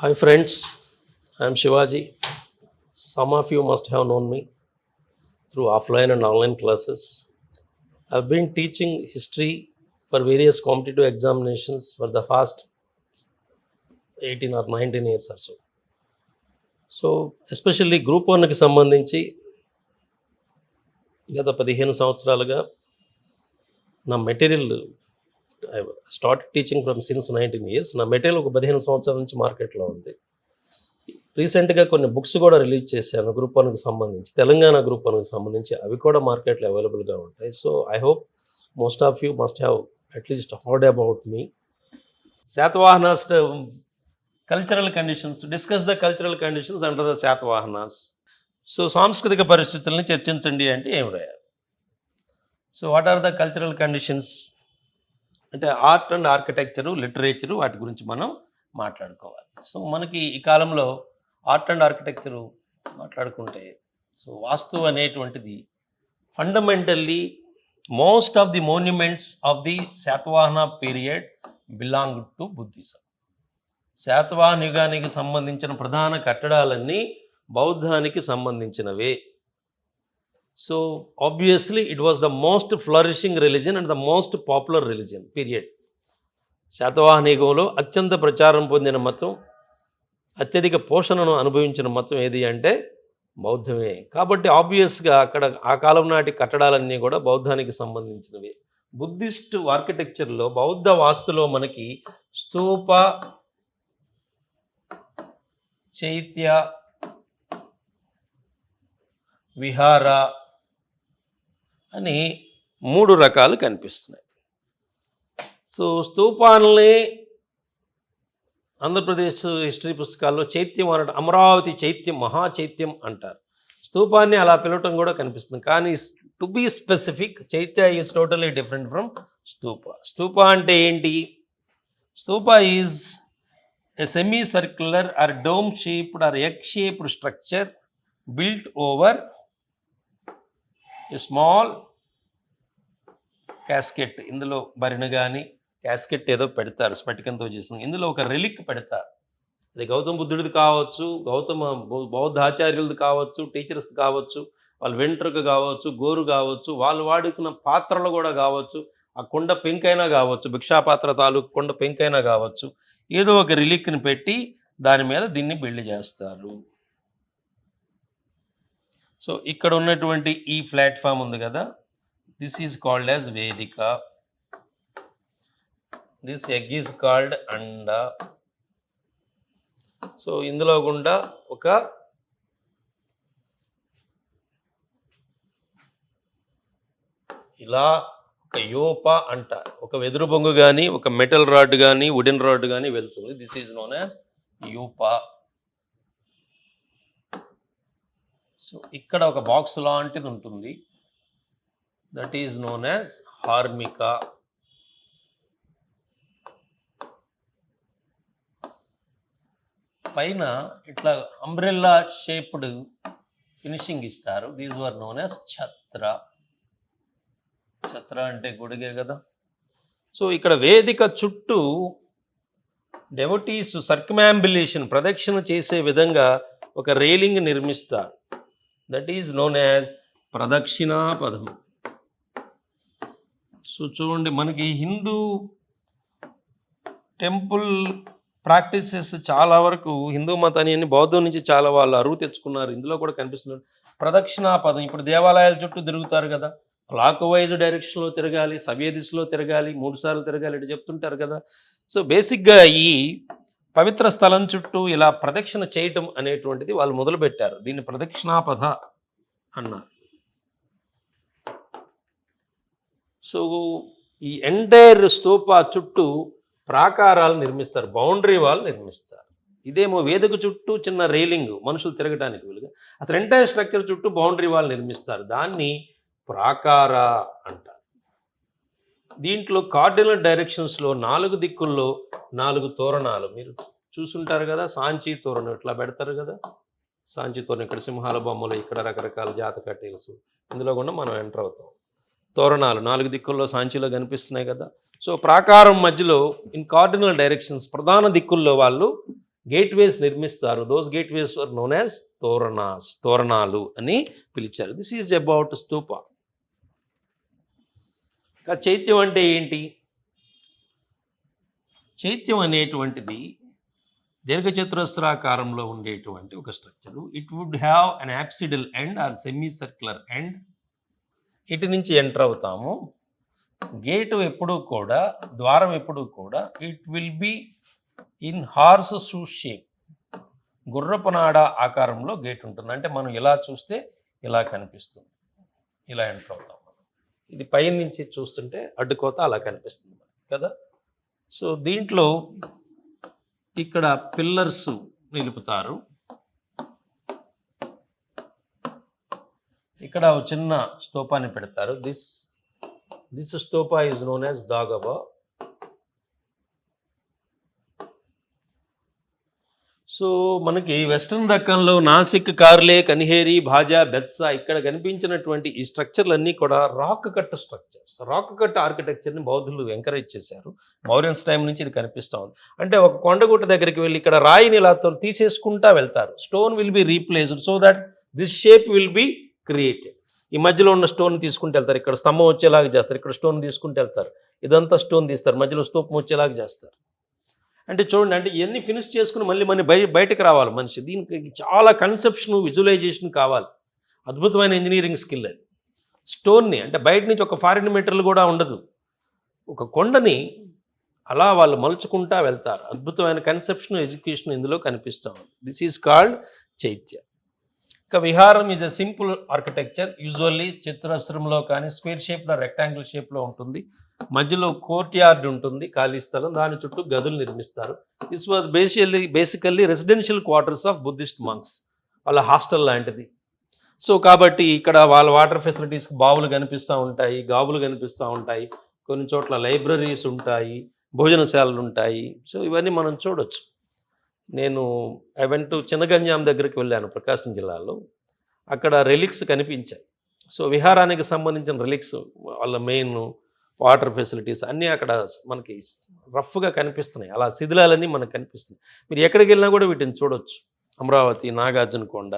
Hi friends, I am Shivaji. Some of you must have known me through offline and online classes. I've been teaching history for various competitive examinations for the past 18 or 19 years or so. So especially group వన్కి సంబంధించి గత 15 సంవత్సరాలుగా నా material I start teaching from since 19 years. నా material ఒక 15 సంవత్సరాల నుంచి మార్కెట్లో ఉంది. రీసెంట్గా కొన్ని బుక్స్ కూడా రిలీజ్ చేశాను గ్రూప్ వన్కి సంబంధించి, తెలంగాణ గ్రూప్ వన్కి సంబంధించి. అవి కూడా మార్కెట్లో అవైలబుల్గా ఉంటాయి. So I hope most of you must have at least heard about me. Satavahanas cultural conditions, discuss the cultural conditions under the Satavahanas. So సాంస్కృతిక పరిస్థితుల్ని చర్చించండి అంటే ఏం రాయాలి? So what are the cultural conditions అంటే ఆర్ట్ అండ్ ఆర్కిటెక్చరు, లిటరేచరు, వాటి గురించి మనం మాట్లాడుకోవాలి. సో మనకి ఈ కాలంలో ఆర్ట్ అండ్ ఆర్కిటెక్చరు మాట్లాడుకుంటే, సో వాస్తు అనేటువంటిది fundamentally most of the monuments of the Satavahana period belong to Buddhism. Satavahana యుగానికి సంబంధించిన ప్రధాన కట్టడాలన్నీ బౌద్ధానికి సంబంధించినవే. So obviously it was the most flourishing religion and the most popular religion period. Satavahana యుగంలో అత్యంత ప్రచారం పొందిన మతం, అత్యధిక పోషణను అనుభవించిన మతం ఏది అంటే బౌద్ధమే. కాబట్టి ఆబ్వియస్గా అక్కడ ఆ కాలం నాటి కట్టడాలన్నీ కూడా బౌద్ధానికి సంబంధించినవి. బుద్ధిస్ట్ ఆర్కిటెక్చర్లో, బౌద్ధ వాస్తులో మనకి స్తూప, చైత్య, విహార అని 3 రకాలు కనిపిస్తున్నాయి. సో స్తూపాలని ఆంధ్రప్రదేశ్ హిస్టరీ పుస్తకాల్లో చైత్యం అనడం, అమరావతి చైత్యం, మహాచైత్యం అంటారు. స్తూపాన్ని అలా పిలవటం కూడా కనిపిస్తుంది. కానీ to be specific, chaitya is totally different from stupa. Stupa అంటే ఏంటి? Stupa is a semi circular or dome shaped or egg shaped structure built over a small casket. ఇందులో బరిన కానీ క్యాస్కెట్ ఏదో పెడతారు, స్ఫటికంతో చేసింది. ఇందులో ఒక రెలిక్ పెడతారు. అది గౌతమ బుద్ధుడిది కావచ్చు, గౌతమ బౌద్ధ ఆచార్యులది కావచ్చు, టీచర్స్ కావచ్చు, వాళ్ళ వెంట్రుక కావచ్చు, గోరు కావచ్చు, వాళ్ళు వాడుకున్న పాత్రలు కూడా కావచ్చు, ఆ కుండ పెంకైనా కావచ్చు, భిక్షాపాత్ర తాలూకు కుండ పెంకైనా కావచ్చు, ఏదో ఒక రిలిక్ని పెట్టి దాని మీద దీన్ని బిల్డ్ చేస్తారు. సో ఇక్కడ ఉన్నటువంటి ఈ ప్లాట్ఫామ్ ఉంది కదా, దిస్ ఈజ్ కాల్డ్ యాజ్ వేదిక. దిస్ ఎగ్ ఈజ్ కాల్డ్ అండ. సో ఇందులో గుండా ఒక ఇలా ఒక యోప అంటారు. ఒక వెదురు బొంగు కానీ, ఒక మెటల్ రాడ్ కానీ, వుడెన్ రాడ్ కానీ వెళ్తుంది. This is known as yupa. So ఇక్కడ ఒక బాక్స్ లాంటిది ఉంటుంది, that is known as harmika. పైన ఇట్లా అంబ్రెల్లా షేప్డ్ ఫినిషింగ్ ఇస్తారు. These were known as chhatra. ఛత్ర అంటే గొడుగే కదా. సో ఇక్కడ వేదిక చుట్టూ డెవోటీస్ సర్కమాంబులేషన్, ప్రదక్షిణ చేసే విధంగా ఒక రైలింగ్ నిర్మిస్తారు. దట్ ఈజ్ నోన్ యాజ్ ప్రదక్షిణాపథం. సో చూడండి, మనకి హిందూ టెంపుల్ ప్రాక్టీసెస్ చాలా వరకు హిందూ మతాన్ని బౌద్ధం నుంచి చాలా వాళ్ళు అరువు తెచ్చుకున్నారు. ఇందులో కూడా కనిపిస్తున్నారు ప్రదక్షిణాపథం. ఇప్పుడు దేవాలయాల చుట్టూ తిరుగుతారు కదా, క్లాక్ వైజ్ డైరెక్షన్లో తిరగాలి, సవ్య దిశలో తిరగాలి, 3 సార్లు తిరగాలి, ఇటు చెప్తుంటారు కదా. సో బేసిక్గా ఈ పవిత్ర స్థలం చుట్టూ ఇలా ప్రదక్షిణ చేయటం అనేటువంటిది వాళ్ళు మొదలుపెట్టారు. దీన్ని ప్రదక్షిణాపథ అన్నారు. సో ఈ ఎంటైర్ స్తూప చుట్టూ ప్రాకారాలు నిర్మిస్తారు, బౌండరీ వాల్ నిర్మిస్తారు. ఇదేమో వేదిక చుట్టూ చిన్న రైలింగ్, మనుషులు తిరగడానికి వీలుగా. అసలు ఎంటైర్ స్ట్రక్చర్ చుట్టూ బౌండరీ వాల్ నిర్మిస్తారు. దాన్ని ప్రాకార అంటారు. దీంట్లో కార్డినల్ డైరెక్షన్స్లో 4 దిక్కుల్లో 4 తోరణాలు మీరు చూసుంటారు కదా. సాంచి తోరణం ఇట్లా పెడతారు కదా, సాంచి తోరణం. ఇక్కడ సింహాల బొమ్మలు, ఇక్కడ రకరకాల జాతక టైల్స్, ఇందులో కూడా మనం ఎంటర్ అవుతాం. తోరణాలు 4 దిక్కుల్లో సాంచిలో కనిపిస్తున్నాయి కదా. సో ప్రాకారం మధ్యలో ఇన్ కార్డినల్ డైరెక్షన్స్, ప్రధాన దిక్కుల్లో వాళ్ళు గేట్వేస్ నిర్మిస్తారు. Those gateways are known as తోరణాలు అని పిలిచారు. This is about stupa. ఇంకా చైత్యం అంటే ఏంటి? చైత్యం అనేటువంటిది దీర్ఘచతురస్రాకారంలో ఉండేటువంటి ఒక structure. It would have an apsidal end or semi circular end. ఇటు నుంచి ఎంటర్ అవుతాము. గేటు ఎప్పుడూ కూడా, ద్వారం ఎప్పుడూ కూడా it will be in horse shoe shape, గుర్రపునాడ ఆకారంలో గేట్ ఉంటుంది. అంటే మనం ఇలా చూస్తే ఇలా కనిపిస్తుంది, ఇలా ఎంటర్ అవుతాం. ఇది పై నుంచి చూస్తుంటే అడ్డుకోత అలా కనిపిస్తుంది కదా. సో దీంట్లో ఇక్కడ పిల్లర్స్ నిలుపుతారు. ఇక్కడ చిన్న స్తూపాన్ని పెడతారు. This stupa is known as dagoba. So మనకి వెస్ట్రన్ దక్కన్లో నాసిక్, కార్లే, కనిహేరి, భాజా, బెత్సా ఇక్కడ కనిపించినటువంటి ఈ స్ట్రక్చర్లన్నీ కూడా rock cut structures. Rock cut ఆర్కిటెక్చర్ని బౌద్ధులు ఎంకరేజ్ చేశారు. మౌర్యన్స్ టైం నుంచి ఇది కనిపిస్తూ ఉంది. అంటే ఒక కొండగుట్ట దగ్గరికి వెళ్ళి ఇక్కడ రాయిని ఇలా తీసేసుకుంటా వెళ్తారు. Stone will be replaced so that this shape will be created. ఈ మధ్యలో ఉన్న స్టోన్ తీసుకుంటూ వెళ్తారు. ఇక్కడ స్తంభం వచ్చేలాగా చేస్తారు, ఇక్కడ స్టోన్ తీసుకుంటూ వెళ్తారు, ఇదంతా స్టోన్ తీస్తారు, మధ్యలో స్తూపం వచ్చేలాగా చేస్తారు. అంటే చూడండి, అంటే ఇవన్నీ ఫినిష్ చేసుకుని మళ్ళీ బయటకు రావాలి మనిషి. దీనికి చాలా కన్సెప్షన్, విజువలైజేషన్ కావాలి. అద్భుతమైన ఇంజనీరింగ్ స్కిల్ అది. స్టోన్ని అంటే బయట నుంచి ఒక 40 మీటర్లు కూడా ఉండదు, ఒక కొండని అలా వాళ్ళు మలుచుకుంటా వెళ్తారు. అద్భుతమైన కన్సెప్షన్, ఎడ్యుకేషన్ ఇందులో కనిపిస్తూ ఉంది. This is called chaitya. ఇక విహారం is a simple architecture. Usually చతురస్రంలో కానీ స్క్వేర్ షేప్లో, రెక్టాంగిల్ షేప్లో ఉంటుంది. మధ్యలో కోర్ట్ యార్డ్ ఉంటుంది, ఖాళీ స్థలం, దాని చుట్టూ గదులు నిర్మిస్తారు. This was basically residential quarters of Buddhist monks, వాళ్ళ హాస్టల్ లాంటిది. సో కాబట్టి ఇక్కడ వాళ్ళ వాటర్ ఫెసిలిటీస్కి బావులు కనిపిస్తూ ఉంటాయి, గాబులు కనిపిస్తూ ఉంటాయి, కొన్ని చోట్ల లైబ్రరీస్ ఉంటాయి, భోజనశాలలు ఉంటాయి. సో ఇవన్నీ మనం చూడొచ్చు. నేను చిన్నగంజాం దగ్గరికి వెళ్ళాను ప్రకాశం జిల్లాలో. అక్కడ రెలిక్స్ కనిపించాయి. సో విహారానికి సంబంధించిన రెలిక్స్, వాళ్ళ మెయిన్ వాటర్ ఫెసిలిటీస్ అన్నీ అక్కడ మనకి రఫ్గా కనిపిస్తున్నాయి. అలా శిథిలాలన్నీ మనకు కనిపిస్తున్నాయి. మీరు ఎక్కడికి వెళ్ళినా కూడా వీటిని చూడొచ్చు. అమరావతి, నాగార్జునకొండ,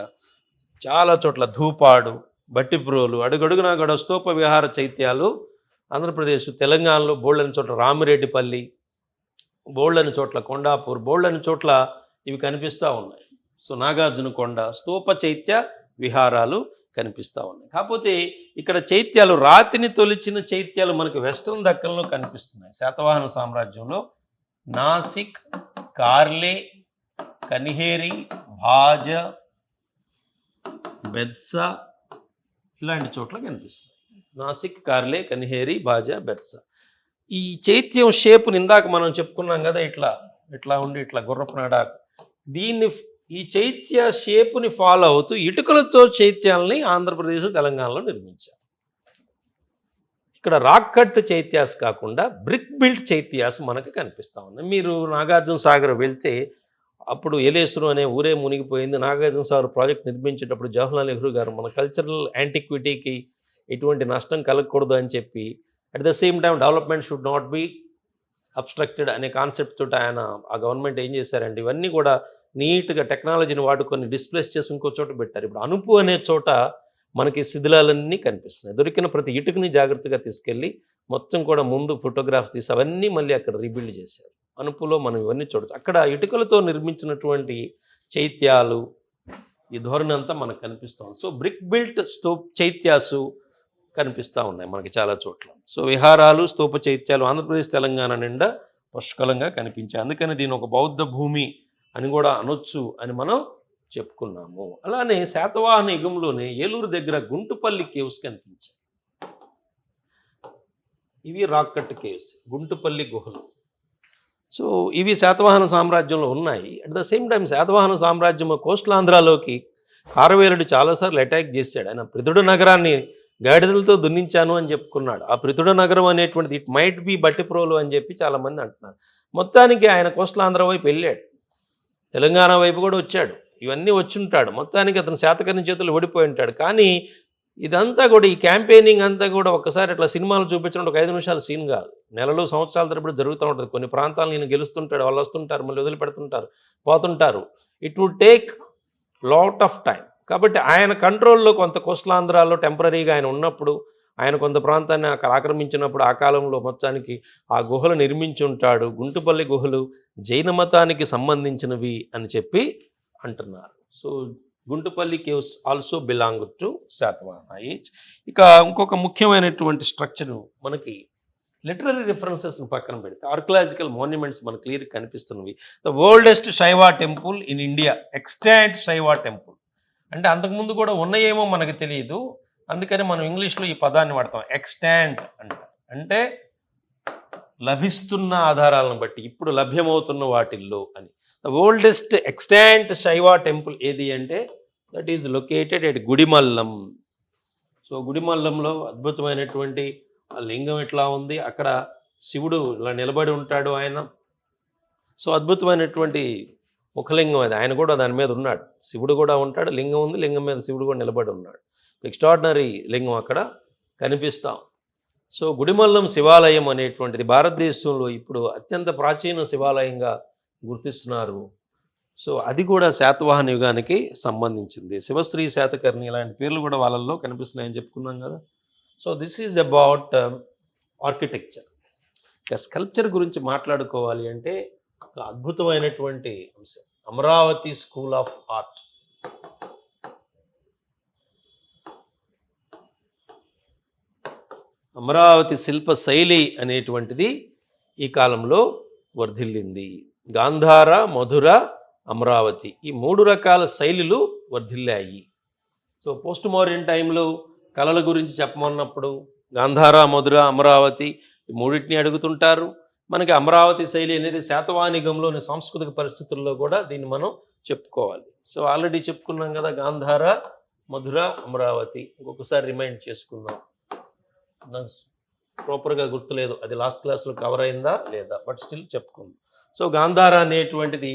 చాలా చోట్ల ధూపాడు, బట్టిప్రోలు, అడుగడుగునా కూడా స్తూప విహార చైత్యాలు ఆంధ్రప్రదేశ్, తెలంగాణలో బోళ్ళని చోట్ల, రామిరెడ్డిపల్లి బోళ్ళని చోట్ల, కొండాపూర్ బోళ్ళని చోట్ల ఇవి కనిపిస్తూ ఉన్నాయి. సో నాగార్జునకొండ స్తూప చైత్య విహారాలు కనిపిస్తూ ఉన్నాయి. కాకపోతే ఇక్కడ చైత్యాలు, రాతిని తొలిచిన చైత్యాలు మనకు వెస్ట్రన్ దక్కన్లో కనిపిస్తున్నాయి. శాతవాహన సామ్రాజ్యంలో నాసిక్, కార్లే, కనిహేరి, భాజ, బెత్సా ఇలాంటి చోట్ల కనిపిస్తుంది. నాసిక్, కార్లే, కనిహేరి, భాజ, బెత్సా. ఈ చైత్యం షేపుని ఇందాక మనం చెప్పుకున్నాం కదా, ఇట్లా ఉండి ఇట్లా గుర్రపునాడ, ఈ చైత్య షేపుని ఫాలో అవుతూ ఇటుకలతో చైత్యాలని ఆంధ్రప్రదేశ్, తెలంగాణలో నిర్మించారు. ఇక్కడ రాక్ కట్ చైత్యాస్ కాకుండా బ్రిక్ బిల్ట్ చైత్యాస్ మనకు కనిపిస్తూ ఉన్నాయి. మీరు నాగార్జున సాగర్ వెళ్తే అప్పుడు ఏలేశ్వరం అనే ఊరే మునిగిపోయింది. నాగార్జున సాగర్ ప్రాజెక్ట్ నిర్మించేటప్పుడు జవహర్లాల్ నెహ్రూ గారు మన కల్చరల్ యాంటిక్విటీకి ఎటువంటి నష్టం కలగకూడదు అని చెప్పి, at the same time development should not be obstructed అనే కాన్సెప్ట్ తోటి ఆ గవర్నమెంట్ ఏం చేశారంటే ఇవన్నీ కూడా నీట్గా టెక్నాలజీని వాడుకొని డిస్ప్లేస్ చేసి ఇంకో చోట పెట్టారు. ఇప్పుడు అనుపు అనే చోట మనకి శిథిలాలన్నీ కనిపిస్తున్నాయి. దొరికిన ప్రతి ఇటుకని జాగ్రత్తగా తీసుకెళ్ళి మొత్తం కూడా ముందు ఫోటోగ్రాఫ్స్ తీసి అవన్నీ మళ్ళీ అక్కడ రీబిల్డ్ చేశారు. అనుపులో మనం ఇవన్నీ చూడవచ్చు. అక్కడ ఇటుకలతో నిర్మించినటువంటి చైత్యాలు, ఈ ధోరణి అంతా మనకు కనిపిస్తుంది. సో బ్రిక్ బిల్ట్ చైత్యాసు కనిపిస్తూ ఉన్నాయి మనకి చాలా చోట్ల. సో విహారాలు, స్తూప చైత్యాలు ఆంధ్రప్రదేశ్, తెలంగాణ నిండా పుష్కలంగా కనిపించాయి. అందుకని దీని ఒక బౌద్ధ భూమి అని కూడా అనొచ్చు అని మనం చెప్పుకున్నాము. అలానే శాతవాహన యుగంలోనే ఏలూరు దగ్గర గుంటుపల్లి కేవ్స్ కనిపించాయి. ఇవి రాక్ కట్ కేవ్స్, గుంటుపల్లి గుహలు. సో ఇవి శాతవాహన సామ్రాజ్యంలో ఉన్నాయి. At the same time Satavahana సామ్రాజ్యం కోస్టలాంధ్రాలోకి కారవేలుడు చాలాసార్లు అటాక్ చేశాడు. ఆయన పృథుడు నగరాన్ని గాడిదలతో దున్నించాను అని చెప్పుకున్నాడు. ఆ పృథుడు నగరం అనేటువంటిది ఇట్ మైట్ బి బట్టిప్రోలు అని చెప్పి చాలామంది అంటున్నారు. మొత్తానికి ఆయన కోస్టలాంధ్ర వైపు వెళ్ళాడు, తెలంగాణ వైపు కూడా వచ్చాడు, ఇవన్నీ వచ్చి ఉంటాడు. మొత్తానికి అతను శాతకర్ణి చేతులు ఓడిపోయి ఉంటాడు. కానీ ఇదంతా కూడా ఈ క్యాంపెయినింగ్ అంతా కూడా ఒక్కసారి అట్లా సినిమాలు చూపించడం ఒక 5 నిమిషాల సీన్ కాదు. నెలలు, సంవత్సరాల తరబడి జరుగుతూ ఉంటుంది. కొన్ని ప్రాంతాలు నేను గెలుస్తుంటాడు, వాళ్ళు వస్తుంటారు, మళ్ళీ వదిలిపెడుతుంటారు, పోతుంటారు. It would take lot of time. కాబట్టి ఆయన కంట్రోల్‌లో కొంత కోస్టలాంధ్రాలో టెంపరరీగా ఆయన ఉన్నప్పుడు, ఆయన కొంత ప్రాంతాన్ని అక్కడ ఆక్రమించినప్పుడు ఆ కాలంలో మొత్తానికి ఆ గుహలు నిర్మించుంటాడు. గుంటుపల్లి గుహలు జైన మతానికి సంబంధించినవి అని చెప్పి అంటున్నారు. So Guntupalli caves also belong to Satavahana age. ఇక ఇంకొక ముఖ్యమైనటువంటి స్ట్రక్చరు మనకి లిటరరీ రిఫరెన్సెస్ని పక్కన పెడితే ఆర్కియలాజికల్ మాన్యుమెంట్స్ మనకు క్లియర్ కనిపిస్తున్నవి. ద ఓల్డెస్ట్ శైవ temple in India, extant Shaiva temple. అంటే అంతకుముందు కూడా ఉన్నాయేమో మనకు తెలియదు, అందుకని మనం ఇంగ్లీష్లో ఈ పదాన్ని వాడతాం, ఎక్స్టాంట్ అంటే లభిస్తున్న ఆధారాలను బట్టి, ఇప్పుడు లభ్యమవుతున్న వాటిల్లో అని. The oldest extant Shaiva temple ఏది అంటే that is located at Gudimallam. So గుడిమల్లంలో అద్భుతమైనటువంటి లింగం ఎట్లా ఉంది, అక్కడ శివుడు ఇలా నిలబడి ఉంటాడు ఆయన. సో అద్భుతమైనటువంటి ముఖలింగం అది, ఆయన కూడా దాని మీద ఉన్నాడు, శివుడు కూడా ఉంటాడు, లింగం ఉంది, లింగం మీద శివుడు కూడా నిలబడి ఉన్నాడు. ఎక్స్ట్రాడినరీ లింగం అక్కడ కనిపిస్తాం. సో గుడిమల్లం శివాలయం అనేటువంటిది భారతదేశంలో ఇప్పుడు అత్యంత ప్రాచీన శివాలయంగా గుర్తిస్తున్నారు. సో అది కూడా శాతవాహన యుగానికి సంబంధించింది. శివశ్రీ శాతకర్ణి ఇలాంటి పేర్లు కూడా వాళ్ళల్లో కనిపిస్తున్నాయని చెప్పుకున్నాం కదా. So this is about architecture. ఇక స్కల్ప్చర్ గురించి మాట్లాడుకోవాలి అంటే ఒక అద్భుతమైనటువంటి అంశం, Amaravati school of art. Amaravati శిల్ప శైలి అనేటువంటిది ఈ కాలంలో వర్ధిల్లింది. గాంధార, మధుర, అమరావతి ఈ 3 రకాల శైలులు వర్ధిల్లాయి. సో పోస్ట్ మోడర్న్ టైంలో కళల గురించి చెప్పమన్నప్పుడు గాంధార, మధుర, అమరావతి ఈ మూడింటిని అడుగుతుంటారు. మనకి అమరావతి శైలి అనేది శాతవాహనికంలోని సాంస్కృతిక పరిస్థితుల్లో కూడా దీన్ని మనం చెప్పుకోవాలి. సో ఆల్రెడీ చెప్పుకున్నాం కదా, గాంధార, మధుర, అమరావతి. ఇంకొకసారి రిమైండ్ చేసుకుందాం, నాకు ప్రాపర్గా గుర్తులేదు, అది లాస్ట్ క్లాస్లో కవర్ అయిందా లేదా, బట్ స్టిల్ చెప్పుకుందాం. సో గాంధార అనేటువంటిది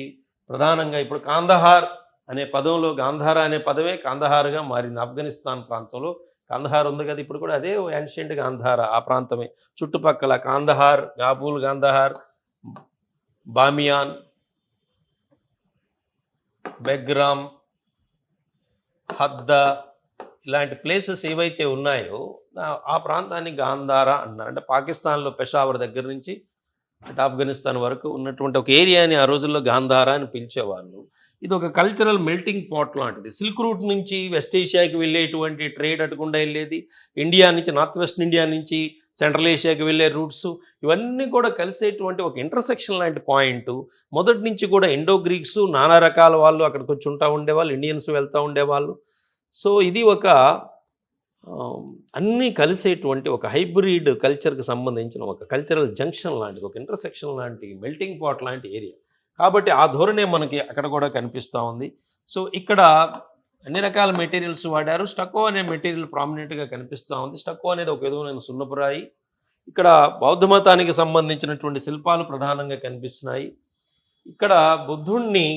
ప్రధానంగా ఇప్పుడు కాందహార్ అనే పదంలో గాంధార అనే పదమే కాందహార్గా మారింది. ఆఫ్ఘనిస్తాన్ ప్రాంతంలో కాందహార్ ఉంది కదా, ఇప్పుడు కూడా అదే యాన్షియంట్ గాంధార, ఆ ప్రాంతమే. చుట్టుపక్కల కాందహార్, కాబూల్, గాందహార్, బామియాన్, బెగ్రామ్, హద్దా ఇలాంటి ప్లేసెస్ ఏవైతే ఉన్నాయో ఆ ప్రాంతాన్ని గాంధార అన్నారు. అంటే పాకిస్తాన్లో పెషావర్ దగ్గర నుంచి అటు ఆఫ్ఘనిస్తాన్ వరకు ఉన్నటువంటి ఒక ఏరియాని ఆ రోజుల్లో గాంధార అని పిలిచేవాళ్ళు. ఇది ఒక కల్చరల్ మెల్టింగ్ పాట్ లాంటిది. సిల్క్ రూట్ నుంచి వెస్ట్ ఏషియాకి వెళ్ళేటువంటి ట్రేడ్ అటుకుండా వెళ్ళేది, ఇండియా నుంచి, నార్త్ వెస్ట్ ఇండియా నుంచి సెంట్రల్ ఏషియాకి వెళ్ళే రూట్స్, ఇవన్నీ కూడా కలిసేటువంటి ఒక ఇంటర్సెక్షన్ లాంటి పాయింట్. మొదటి నుంచి కూడా ఇండో గ్రీక్స్, నానా రకాల వాళ్ళు అక్కడికి వచ్చి ఉంటా ఉండేవాళ్ళు, ఇండియన్స్ వెళ్తూ ఉండేవాళ్ళు. సో ఇది ఒక అన్నీ కలిసేటువంటి ఒక హైబ్రిడ్ కల్చర్కి సంబంధించిన ఒక కల్చరల్ జంక్షన్ లాంటిది, ఒక ఇంటర్సెక్షన్ లాంటి మెల్టింగ్ పాట్ లాంటి ఏరియా. కాబట్టి ఆ ధోరణే మనకి అక్కడ కూడా కనిపిస్తూ ఉంది. సో ఇక్కడ అన్ని రకాల మెటీరియల్స్ వాడారు. స్టక్కో అనే మెటీరియల్ ప్రామినెంట్గా కనిపిస్తూ ఉంది. స్టక్కో అనేది ఒక విధమైన సున్నపురాయి. ఇక్కడ బౌద్ధ మతానికి సంబంధించినటువంటి శిల్పాలు ప్రధానంగా కనిపిస్తున్నాయి. ఇక్కడ బుద్ధుణ్ణి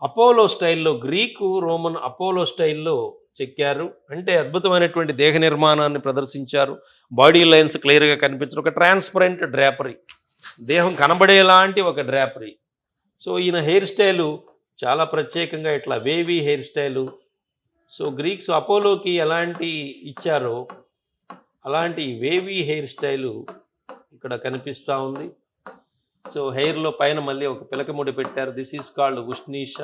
అపోలో స్టైల్లో, గ్రీకు రోమన్ అపోలో స్టైల్లో చెక్కారు. అంటే అద్భుతమైనటువంటి దేహ నిర్మాణాన్ని ప్రదర్శించారు. బాడీ లైన్స్ క్లియర్గా కనిపించడం, ఒక ట్రాన్స్పరెంట్ డ్రాపరీ, దేహం కనబడేలాంటి ఒక డ్రాపరీ. సో ఈయన హెయిర్ స్టైలు చాలా ప్రత్యేకంగా ఇట్లా wavy hair style. So Greeks అపోలోకి ఎలాంటి ఇచ్చారో అలాంటి వేవీ హెయిర్ స్టైలు ఇక్కడ కనిపిస్తూ ఉంది. సో హెయిర్లో పైన మళ్ళీ ఒక పిలకముడి పెట్టారు. This is called ushnisha.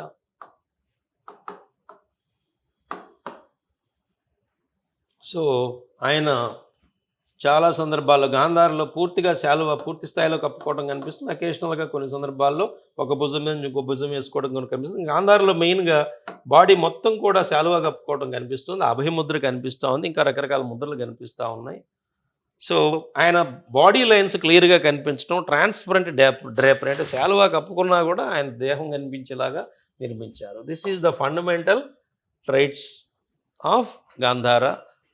So ఆయన చాలా సందర్భాల్లో గాంధారలో పూర్తిగా శాలువా పూర్తి స్థాయిలో కప్పుకోవడం కనిపిస్తుంది. అకేషనల్గా కొన్ని సందర్భాల్లో ఒక భుజం మీద ఇంకో భుజం వేసుకోవడం కూడా కనిపిస్తుంది. గాంధారలో మెయిన్గా బాడీ మొత్తం కూడా శాలువా కప్పుకోవడం కనిపిస్తుంది. అభయముద్ర కనిపిస్తూ ఉంది, ఇంకా రకరకాల ముద్రలు కనిపిస్తూ ఉన్నాయి. సో ఆయన బాడీ లైన్స్ క్లియర్గా కనిపించడం, ట్రాన్స్పరెంట్ డ్రేపర్ అంటే శాలువా కప్పుకున్నా కూడా ఆయన దేహం కనిపించేలాగా నిర్మించారు. This is the fundamental traits of Gandhara.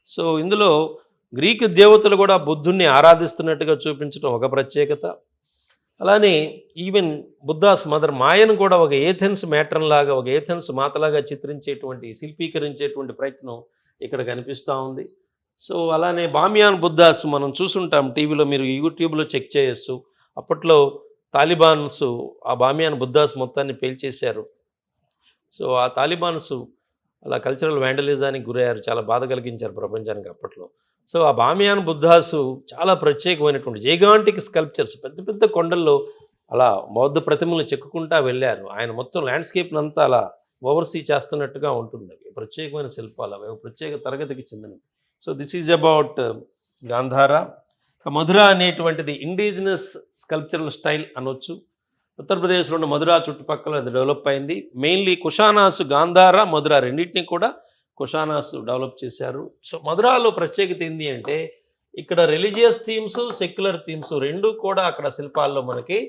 So ఇందులో గ్రీకు దేవతలు కూడా బుద్ధుణ్ణి ఆరాధిస్తున్నట్టుగా చూపించడం ఒక ప్రత్యేకత. అలానే ఈవెన్ బుద్ధాస్ మదర్ మాయను కూడా ఒక ఏథెన్స్ మ్యాట్రన్ లాగా, ఒక ఏథెన్స్ మాతలాగా చిత్రించేటువంటి, శిల్పీకరించేటువంటి ప్రయత్నం ఇక్కడ కనిపిస్తూ ఉంది. సో అలానే బామియాన్ బుద్ధాస్ మనం చూసుంటాం టీవీలో, మీరు యూట్యూబ్లో చెక్ చేయొచ్చు. అప్పట్లో తాలిబాన్స్ ఆ బామియాన్ బుద్ధాస్ మొత్తాన్ని పేల్చేశారు. సో ఆ తాలిబాన్స్ అలా కల్చరల్ వ్యాండలిజానికి గురయ్యారు, చాలా బాధ కలిగించారు ప్రపంచానికి అప్పట్లో. సో ఆ బామియాన్ బుద్ధాసు చాలా ప్రత్యేకమైనటువంటి జైగాంటిక్ స్కల్ప్చర్స్, పెద్ద పెద్ద కొండల్లో అలా బౌద్ధ ప్రతిమలను చెక్కుకుంటా వెళ్ళారు. ఆయన మొత్తం ల్యాండ్స్కేప్ని అంతా అలా ఓవర్సీ చేస్తున్నట్టుగా ఉంటుంది. అవి ప్రత్యేకమైన శిల్పాలు, అవి ఒక ప్రత్యేక తరగతికి చెందినవి. So this is about Gandhara. Mathura అనేటువంటిది ఇండిజినస్ స్కల్ప్చరల్ స్టైల్ అనొచ్చు. ఉత్తరప్రదేశ్లో ఉన్న మధురా చుట్టుపక్కల అది డెవలప్ అయింది. మెయిన్లీ కుషానాసు, గాంధార, మధుర రెండింటినీ కూడా కుషానాసు డెవలప్ చేశారు. సో మధురాలో ప్రత్యేకత ఏంటి అంటే ఇక్కడ రిలీజియస్ థీమ్స్, సెక్యులర్ థీమ్స్ రెండూ కూడా అక్కడ శిల్పాల్లో మనకి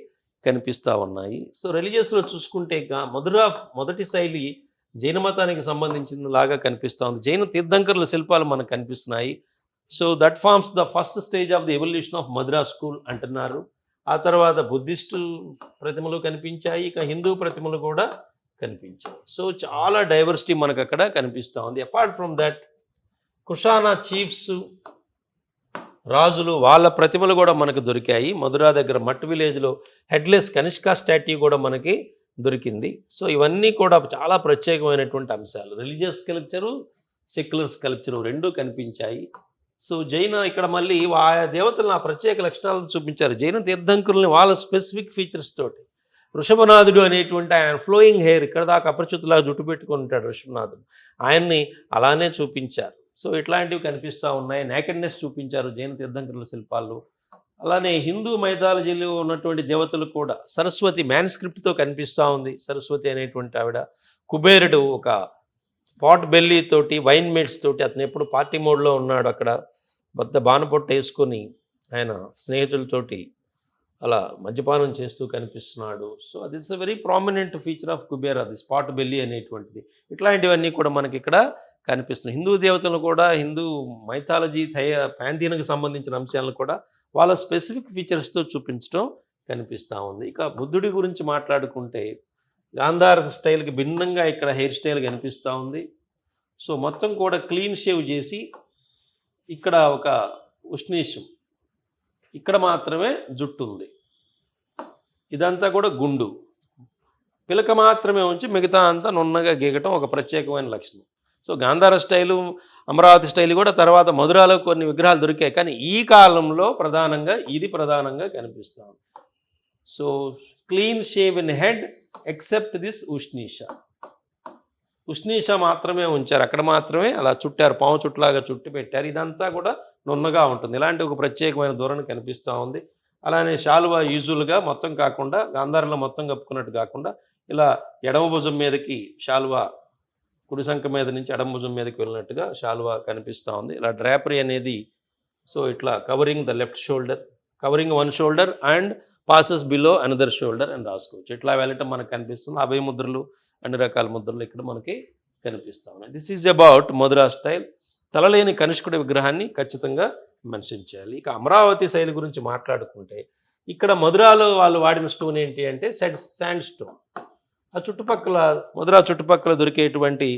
కనిపిస్తూ ఉన్నాయి. సో రిలీజియస్లో చూసుకుంటే మధుర మొదటి శైలి జైన మతానికి సంబంధించిన లాగా కనిపిస్తూ ఉంది. జైన తీర్థంకరుల శిల్పాలు మనకు కనిపిస్తున్నాయి. So that forms the first stage of the evolution of Mathura school అంటున్నారు. ఆ తర్వాత బుద్ధిస్టు ప్రతిమలు కనిపించాయి, ఇక హిందూ ప్రతిమలు కూడా కనిపించాయి. సో చాలా డైవర్సిటీ మనకు అక్కడ కనిపిస్తూ ఉంది. Apart from that Kushana chiefs, రాజులు, వాళ్ళ ప్రతిమలు కూడా మనకు దొరికాయి. మధురా దగ్గర మట్ విలేజ్లో హెడ్లెస్ కనిష్కా స్టాట్యూ కూడా మనకి దొరికింది. సో ఇవన్నీ కూడా చాలా ప్రత్యేకమైనటువంటి అంశాలు. రిలీజియస్ స్కల్ప్చరు, సెక్యులర్ స్కల్ప్చరు రెండూ కనిపించాయి. సో జైన ఇక్కడ మళ్ళీ ఆయా దేవతలను ఆ ప్రత్యేక లక్షణాలను చూపించారు. జైన తీర్థంకుల్ని వాళ్ళ స్పెసిఫిక్ ఫీచర్స్ తోటి. వృషభనాథుడు అనేటువంటి ఆయన ఫ్లోయింగ్ హెయిర్, ఇక్కడ దాకా అపరిచితులా జుట్టు పెట్టుకుని ఉంటాడు వృషభనాథుడు, ఆయన్ని అలానే చూపించారు. సో ఇట్లాంటివి కనిపిస్తూ ఉన్నాయి. నేకెడ్నెస్ చూపించారు జైన తీర్థంకరుల శిల్పాల్లో. అలానే హిందూ మైథాలజీలో ఉన్నటువంటి దేవతలు కూడా సరస్వతి మ్యాన్స్క్రిప్ట్తో కనిపిస్తూ ఉంది. సరస్వతి అనేటువంటి ఆవిడ, కుబేరుడు ఒక పాట్ బెల్లీ తోటి, వైన్ మేట్స్ తోటి, అతను ఎప్పుడు పార్టీ మోడ్లో ఉన్నాడు. అక్కడ పెద్ద బాణపొట్ట వేసుకొని ఆయన స్నేహితులతోటి అలా మద్యపానం చేస్తూ కనిపిస్తున్నాడు. సో అది is a very prominent feature of Kubera, the spot belly అనేటువంటిది. ఇట్లాంటివన్నీ కూడా మనకి ఇక్కడ కనిపిస్తున్నాయి. హిందూ దేవతలను కూడా, హిందూ మైథాలజీ ప్యాంథియన్కి సంబంధించిన అంశాలను కూడా వాళ్ళ స్పెసిఫిక్ ఫీచర్స్తో చూపించడం కనిపిస్తూ ఉంది. ఇక బుద్ధుడి గురించి మాట్లాడుకుంటే గాంధార్ స్టైల్కి భిన్నంగా ఇక్కడ హెయిర్ స్టైల్ కనిపిస్తూ ఉంది. సో మొత్తం కూడా క్లీన్ షేవ్ చేసి ఇక్కడ ఒక ఉష్ణీషం, ఇక్కడ మాత్రమే జుట్టు ఉంది, ఇదంతా కూడా గుండు, పిలక మాత్రమే ఉంచి మిగతా అంతా నున్నగా గీగటం ఒక ప్రత్యేకమైన లక్షణం. So Gandhara style, Amaravati style కూడా తర్వాత మధురాలో కొన్ని విగ్రహాలు దొరికాయి, కానీ ఈ కాలంలో ప్రధానంగా ఇది ప్రధానంగా కనిపిస్తాం. So clean shave in head except this ushnisha. Ushnisha మాత్రమే ఉంచారు, అక్కడ మాత్రమే అలా చుట్టారు, పాము చుట్లాగా చుట్టి పెట్టారు. ఇదంతా కూడా నున్నగా ఉంటుంది. ఇలాంటి ఒక ప్రత్యేకమైన ధోరణి కనిపిస్తూ ఉంది. అలానే శాలువా యూజువల్గా మొత్తం కాకుండా, గాంధారంలో మొత్తం కప్పుకున్నట్టు కాకుండా ఇలా ఎడమ భుజం మీదకి శాలువా, కుడి సంఖ మీద నుంచి ఎడమ భుజం మీదకి వెళ్ళినట్టుగా శాలువా కనిపిస్తూ ఉంది. ఇలా డ్రాపరీ అనేది, సో ఇట్లా covering the left shoulder, covering one shoulder and passes below another shoulder అని రాసుకోవచ్చు. ఇట్లా వెళ్ళటం మనకు కనిపిస్తుంది. అభయ ముద్రలు, అన్ని రకాల ముద్రలు ఇక్కడ మనకి కనిపిస్తూ ఉన్నాయి. This is about Mathura style. తలలేని కనిష్కుడి విగ్రహాన్ని ఖచ్చితంగా మెన్షన్ చేయాలి. ఇక అమరావతి శైలి గురించి మాట్లాడుకుంటే ఇక్కడ మధురాలో వాళ్ళు వాడిన స్టోన్ ఏంటి అంటే శాండ్ స్టోన్. ఆ చుట్టుపక్కల, మధురా చుట్టుపక్కల దొరికేటువంటి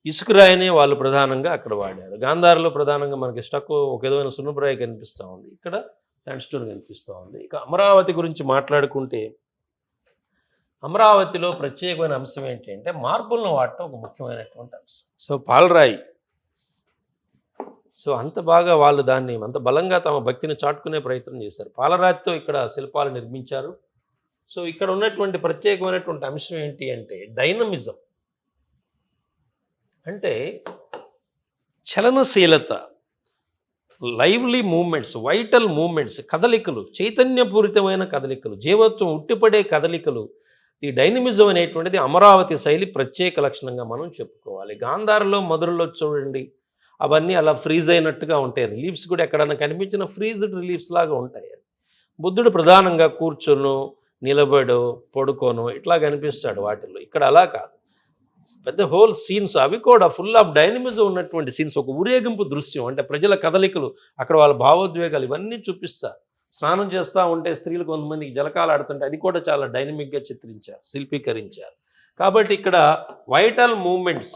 ఇసుకరాయినే వాళ్ళు ప్రధానంగా అక్కడ వాడారు. గాంధారలో ప్రధానంగా మనకి స్టక్ ఒక విధమైన సున్నపురాయి కనిపిస్తూ ఉంది, ఇక్కడ శాండ్ స్టోన్ కనిపిస్తూ ఉంది. ఇక అమరావతి గురించి మాట్లాడుకుంటే అమరావతిలో ప్రత్యేకమైన అంశం ఏంటి అంటే మార్బుల్ను వాడటం ఒక ముఖ్యమైనటువంటి అంశం. సో పాలరాయి, సో అంత బాగా వాళ్ళు దాన్ని అంత బలంగా తమ భక్తిని చాటుకునే ప్రయత్నం చేశారు. పాలరాతితో ఇక్కడ శిల్పాలు నిర్మించారు. సో ఇక్కడ ఉన్నటువంటి ప్రత్యేకమైనటువంటి అంశం ఏంటి అంటే డైనమిజం, అంటే చలనశీలత, లైవ్లీ మూమెంట్స్, వైటల్ మూమెంట్స్, కదలికలు, చైతన్యపూరితమైన కదలికలు, జీవత్వం ఉట్టిపడే కదలికలు. ఈ డైనమిజం అనేటువంటిది అమరావతి శైలి ప్రత్యేక లక్షణంగా మనం చెప్పుకోవాలి. గాంధారలో, మధురలో చూడండి, అవన్నీ అలా ఫ్రీజ్ అయినట్టుగా ఉంటాయి. రిలీఫ్స్ కూడా ఎక్కడన్నా కనిపించిన ఫ్రీజ్డ్ రిలీఫ్స్ లాగా ఉంటాయి. బుద్ధుడు ప్రధానంగా కూర్చొను, నిలబడు, పడుకోను ఇట్లా కనిపిస్తాడు వాటిల్లో. ఇక్కడ అలా కాదు, పెద్ద హోల్ సీన్స్, అవి కూడా ఫుల్ ఆఫ్ డైనమిజం ఉన్నటువంటి సీన్స్. ఒక ఊరేగింపు దృశ్యం, అంటే ప్రజల కదలికలు, అక్కడ వాళ్ళ భావోద్వేగాలు ఇవన్నీ చూపిస్తారు. స్నానం చేస్తూ ఉంటే స్త్రీలు కొంతమందికి జలకాలు ఆడుతుంటే అది కూడా చాలా డైనమిక్గా చిత్రించారు, శిల్పీకరించారు. కాబట్టి ఇక్కడ వైటల్ మూమెంట్స్,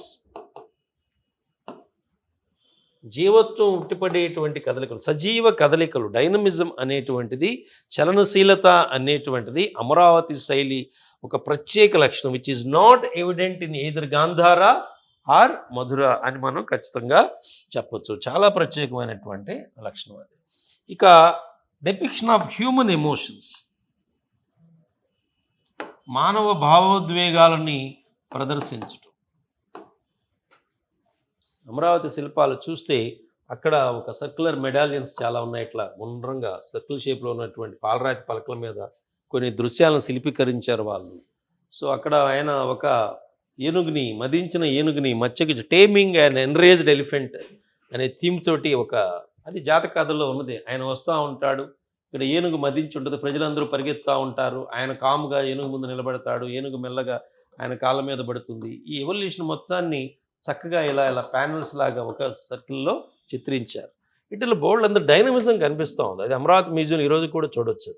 జీవత్వం ఉట్టిపడేటువంటి కదలికలు, సజీవ కదలికలు, డైనమిజం అనేటువంటిది, చలనశీలత అనేటువంటిది అమరావతి శైలి ఒక ప్రత్యేక లక్షణం, which is not evident in either Gandhara or Mathura అని మనం ఖచ్చితంగా చెప్పొచ్చు. చాలా ప్రత్యేకమైనటువంటి లక్షణం అది. ఇక డెపిక్షన్ ఆఫ్ హ్యూమన్ ఎమోషన్స్, మానవ భావోద్వేగాలని ప్రదర్శించటం. అమరావతి శిల్పాలు చూస్తే అక్కడ ఒక సర్క్యులర్ మెడాలియన్స్ చాలా ఉన్నాయి, ఇట్లా గుండ్రంగా సర్కిల్ షేప్లో ఉన్నటువంటి పాలరాతి పలకల మీద కొన్ని దృశ్యాలను శిల్పీకరించారు వాళ్ళు. సో అక్కడ ఆయన ఒక ఏనుగుని, మదించిన ఏనుగుని మచ్చకి, టేమింగ్ అండ్ ఎన్రేజ్డ్ ఎలిఫెంట్ అనే థీమ్ తోటి అది జాతక కథలో ఉన్నది. ఆయన వస్తూ ఉంటాడు, ఇక్కడ ఏనుగు మదించి ఉంటుంది, ప్రజలందరూ పరిగెత్తుతూ ఉంటారు, ఆయన కాముగా ఏనుగు ముందు నిలబడతాడు, ఏనుగు మెల్లగా ఆయన కాళ్ళ మీద పడుతుంది. ఈ ఎవల్యూషన్ మొత్తాన్ని చక్కగా ఇలా ప్యానల్స్ లాగా ఒక సర్కిల్లో చిత్రించారు. వీటిలో బోల్డ్ అందరూ డైనమిజం కనిపిస్తూ ఉంది. అది అమరావతి మ్యూజియం ఈరోజు కూడా చూడొచ్చు.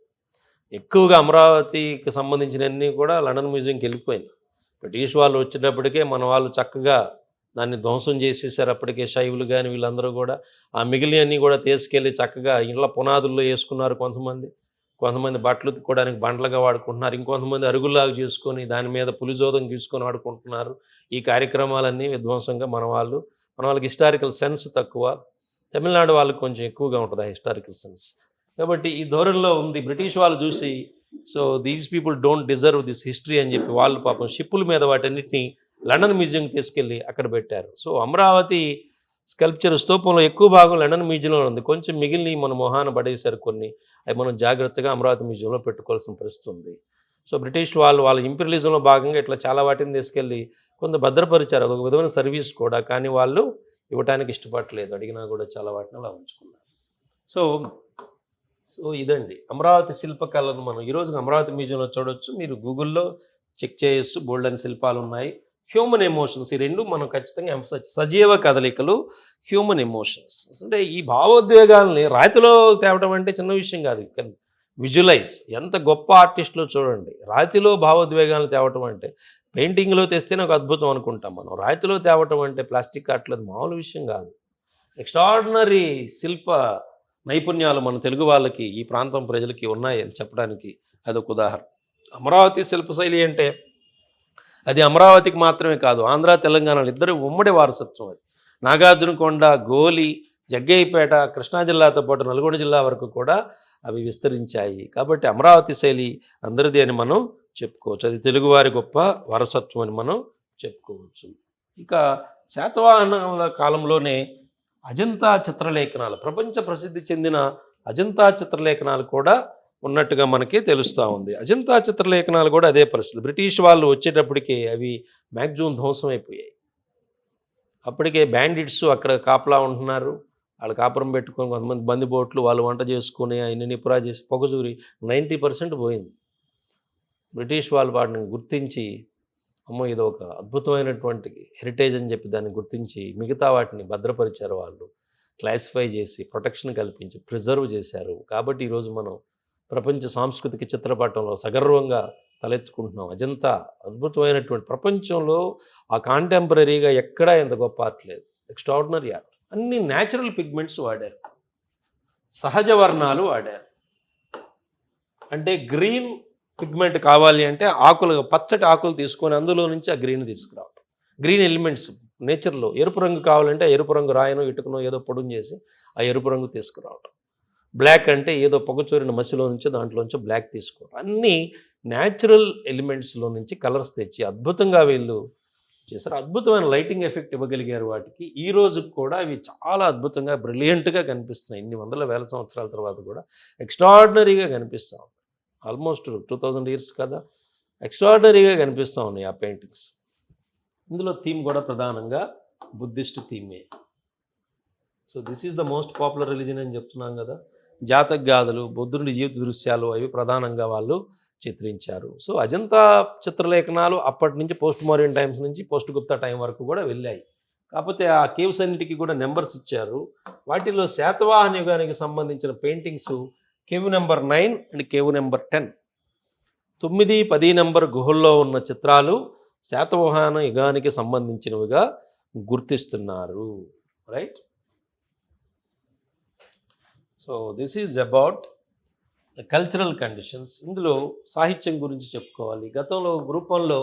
ఎక్కువగా అమరావతికి సంబంధించినవన్నీ కూడా లండన్ మ్యూజియంకి వెళ్ళిపోయినాయి. బ్రిటిష్ వాళ్ళు వచ్చేటప్పటికే మన వాళ్ళు చక్కగా దాన్ని ధ్వంసం చేసేసారు. అప్పటికే శైవులు కానీ వీళ్ళందరూ కూడా ఆ మిగిలినవన్నీ కూడా తీసుకెళ్ళి చక్కగా ఇళ్ళ పునాదుల్లో వేసుకున్నారు. కొంతమంది బట్టలు ఉతుక్కోవడానికి బండ్లుగా వాడుకుంటున్నారు, ఇంకొంతమంది అరుగులాగా చేసుకొని దాని మీద పులిజోదం తీసుకొని వాడుకుంటున్నారు. ఈ కార్యక్రమాలన్నీ విధ్వంసంగా మన వాళ్ళకి హిస్టారికల్ సెన్స్ తక్కువ. తమిళనాడు వాళ్ళకి కొంచెం ఎక్కువగా ఉంటుంది ఆ హిస్టారికల్ సెన్స్. కాబట్టి ఈ ధోరణిలో ఉంది. బ్రిటిష్ వాళ్ళు చూసి so these people don't deserve this history అని చెప్పి వాళ్ళు పాపం షిప్పుల మీద వాటన్నిటిని లండన్ మ్యూజియంకి తీసుకెళ్ళి అక్కడ పెట్టారు. సో అమరావతి స్కల్ప్చర్ స్తూపంలో ఎక్కువ భాగం లండన్ మ్యూజియంలో ఉంది. కొంచెం మిగిలిన మన మొహాన పడేశారు కొన్ని. అవి మనం జాగ్రత్తగా అమరావతి మ్యూజియంలో పెట్టుకోవాల్సిన పరిస్థితి ఉంది. సో బ్రిటిష్ వాళ్ళ ఇంపీరియలిజంలో భాగంగా ఇట్లా చాలా వాటిని తీసుకెళ్ళి కొంత భద్రపరిచారు. అదొక విధమైన సర్వీస్ కూడా, కానీ వాళ్ళు ఇవ్వడానికి ఇష్టపడలేదు. అడిగినా కూడా చాలా వాటిని అలా ఉంచుకున్నారు. సో ఇదండి అమరావతి శిల్పకళను మనం ఈరోజు అమరావతి మ్యూజియంలో చూడవచ్చు. మీరు గూగుల్లో చెక్ చేయొచ్చు, బోల్డ్ అని శిల్పాలు ఉన్నాయి. హ్యూమన్ ఎమోషన్స్, ఈ రెండు మనం ఖచ్చితంగా ఎంఫసైజ్, సజీవ కదలికలు, హ్యూమన్ ఎమోషన్స్. అంటే ఈ భావోద్వేగాల్ని రాతిలో తేవడం అంటే చిన్న విషయం కాదు. విజువలైజ్, ఎంత గొప్ప ఆర్టిస్టులు చూడండి. రాతిలో భావోద్వేగాలను తేవటం అంటే, పెయింటింగ్లో తెస్తేనే ఒక అద్భుతం అనుకుంటాం మనం. రాతిలో తేవటం అంటే ప్లాస్టిక్ ఆర్ట్లేదు మామూలు విషయం కాదు. ఎక్స్ట్రాడినరీ శిల్ప నైపుణ్యాలు మన తెలుగు వాళ్ళకి, ఈ ప్రాంతం ప్రజలకి ఉన్నాయని చెప్పడానికి అదొక ఉదాహరణ. అమరావతి శిల్పశైలి అంటే అది అమరావతికి మాత్రమే కాదు, ఆంధ్ర తెలంగాణలో ఇద్దరు ఉమ్మడి వారసత్వం. అది నాగార్జునకొండ, గోలి, జగ్గయ్యపేట, కృష్ణా జిల్లాతో పాటు నల్గొండ జిల్లా వరకు కూడా అవి విస్తరించాయి. కాబట్టి అమరావతి శైలి అందరిది అని మనం చెప్పుకోవచ్చు. అది తెలుగువారి గొప్ప వారసత్వం అని మనం చెప్పుకోవచ్చు. ఇక శాతవాహనుల కాలంలోనే అజంతా చిత్రలేఖనాలు, ప్రపంచ ప్రసిద్ధి చెందిన అజంతా చిత్రలేఖనాలు కూడా ఉన్నట్టుగా మనకి తెలుస్తూ ఉంది. అజంతా చిత్రలేఖనాలు కూడా అదే పరిస్థితి. బ్రిటిష్ వాళ్ళు వచ్చేటప్పటికి అవి మ్యాక్సిమం ధ్వంసం అయిపోయాయి. అప్పటికే బ్యాండిట్స్ అక్కడ కాపలా ఉంటున్నారు, వాళ్ళు కాపురం పెట్టుకొని కొంతమంది బందిపోట్లు వాళ్ళు వంట చేసుకొని ఆయన నిపురా చేసి పొగజూరి 90% పోయింది. బ్రిటిష్ వాళ్ళు వాటిని గుర్తించి, అమ్మో ఇది ఒక అద్భుతమైనటువంటి హెరిటేజ్ అని చెప్పి దాన్ని గుర్తించి మిగతా వాటిని భద్రపరిచారు. వాళ్ళు క్లాసిఫై చేసి ప్రొటెక్షన్ కల్పించి ప్రిజర్వ్ చేశారు. కాబట్టి ఈరోజు మనం ప్రపంచ సాంస్కృతిక చిత్రపటంలో సగర్వంగా తలెత్తుకుంటున్నాం. అజంతా అద్భుతమైనటువంటి, ప్రపంచంలో ఆ కాంటెంపరీగా ఎక్కడా ఎంత గొప్ప ఆర్ట్ లేదు. Extraordinary art. అన్ని న్యాచురల్ పిగ్మెంట్స్ వాడారు, సహజ వర్ణాలు వాడారు. అంటే గ్రీన్ పిగ్మెంట్ కావాలి అంటే ఆకులు, పచ్చటి ఆకులు తీసుకొని అందులో నుంచి ఆ గ్రీన్ తీసుకురావడం. గ్రీన్ ఎలిమెంట్స్ నేచర్లో. ఎరుపు రంగు కావాలంటే ఆ ఎరుపు రంగు రాయనో ఇటుకనో ఏదో పొడుం చేసి ఆ ఎరుపు రంగు తీసుకురావడం. బ్లాక్ అంటే ఏదో పొగచూరిన మసిలో నుంచి దాంట్లోంచి బ్లాక్ తీసుకోవడం. అన్నీ న్యాచురల్ ఎలిమెంట్స్లో నుంచి కలర్స్ తెచ్చి అద్భుతంగా వీళ్ళు చేశారు. అద్భుతమైన లైటింగ్ ఎఫెక్ట్ ఇవ్వగలిగారు వాటికి. ఈ రోజు కూడా అవి చాలా అద్భుతంగా బ్రిలియంట్గా కనిపిస్తున్నాయి. ఇన్ని వందల వేల సంవత్సరాల తర్వాత కూడా ఎక్స్ట్రాడినరీగా కనిపిస్తూ ఉన్నాయి. ఆల్మోస్ట్ 2000 ఇయర్స్ కదా, ఎక్స్ట్రాడినరీగా కనిపిస్తూ ఉన్నాయి ఆ పెయింటింగ్స్. ఇందులో థీమ్ కూడా ప్రధానంగా బుద్ధిస్ట్ థీమే. So this is the most popular religion అని చెప్తున్నాం కదా. జాతక గాథలు, బుద్ధుడి జీవిత దృశ్యాలు అవి ప్రధానంగా వాళ్ళు చిత్రించారు. సో అజంతా చిత్రలేఖనాలు అప్పటి నుంచి పోస్ట్ మోడర్న్ టైమ్స్ నుంచి పోస్ట్ గుప్తా టైం వరకు కూడా వెళ్ళాయి. కాకపోతే ఆ కేవ్స్ అన్నిటికీ కూడా నెంబర్స్ ఇచ్చారు. వాటిలో శాతవాహన యుగానికి సంబంధించిన paintings cave number 9 and cave number 10, 9, 10 number గుహల్లో ఉన్న చిత్రాలు శాతవాహన యుగానికి సంబంధించినవిగా గుర్తిస్తున్నారు. Right. So this is about the cultural conditions. ఇందులో సాహిత్యం గురించి చెప్పుకోవాలి. గతంలో గ్రూప్ వన్లో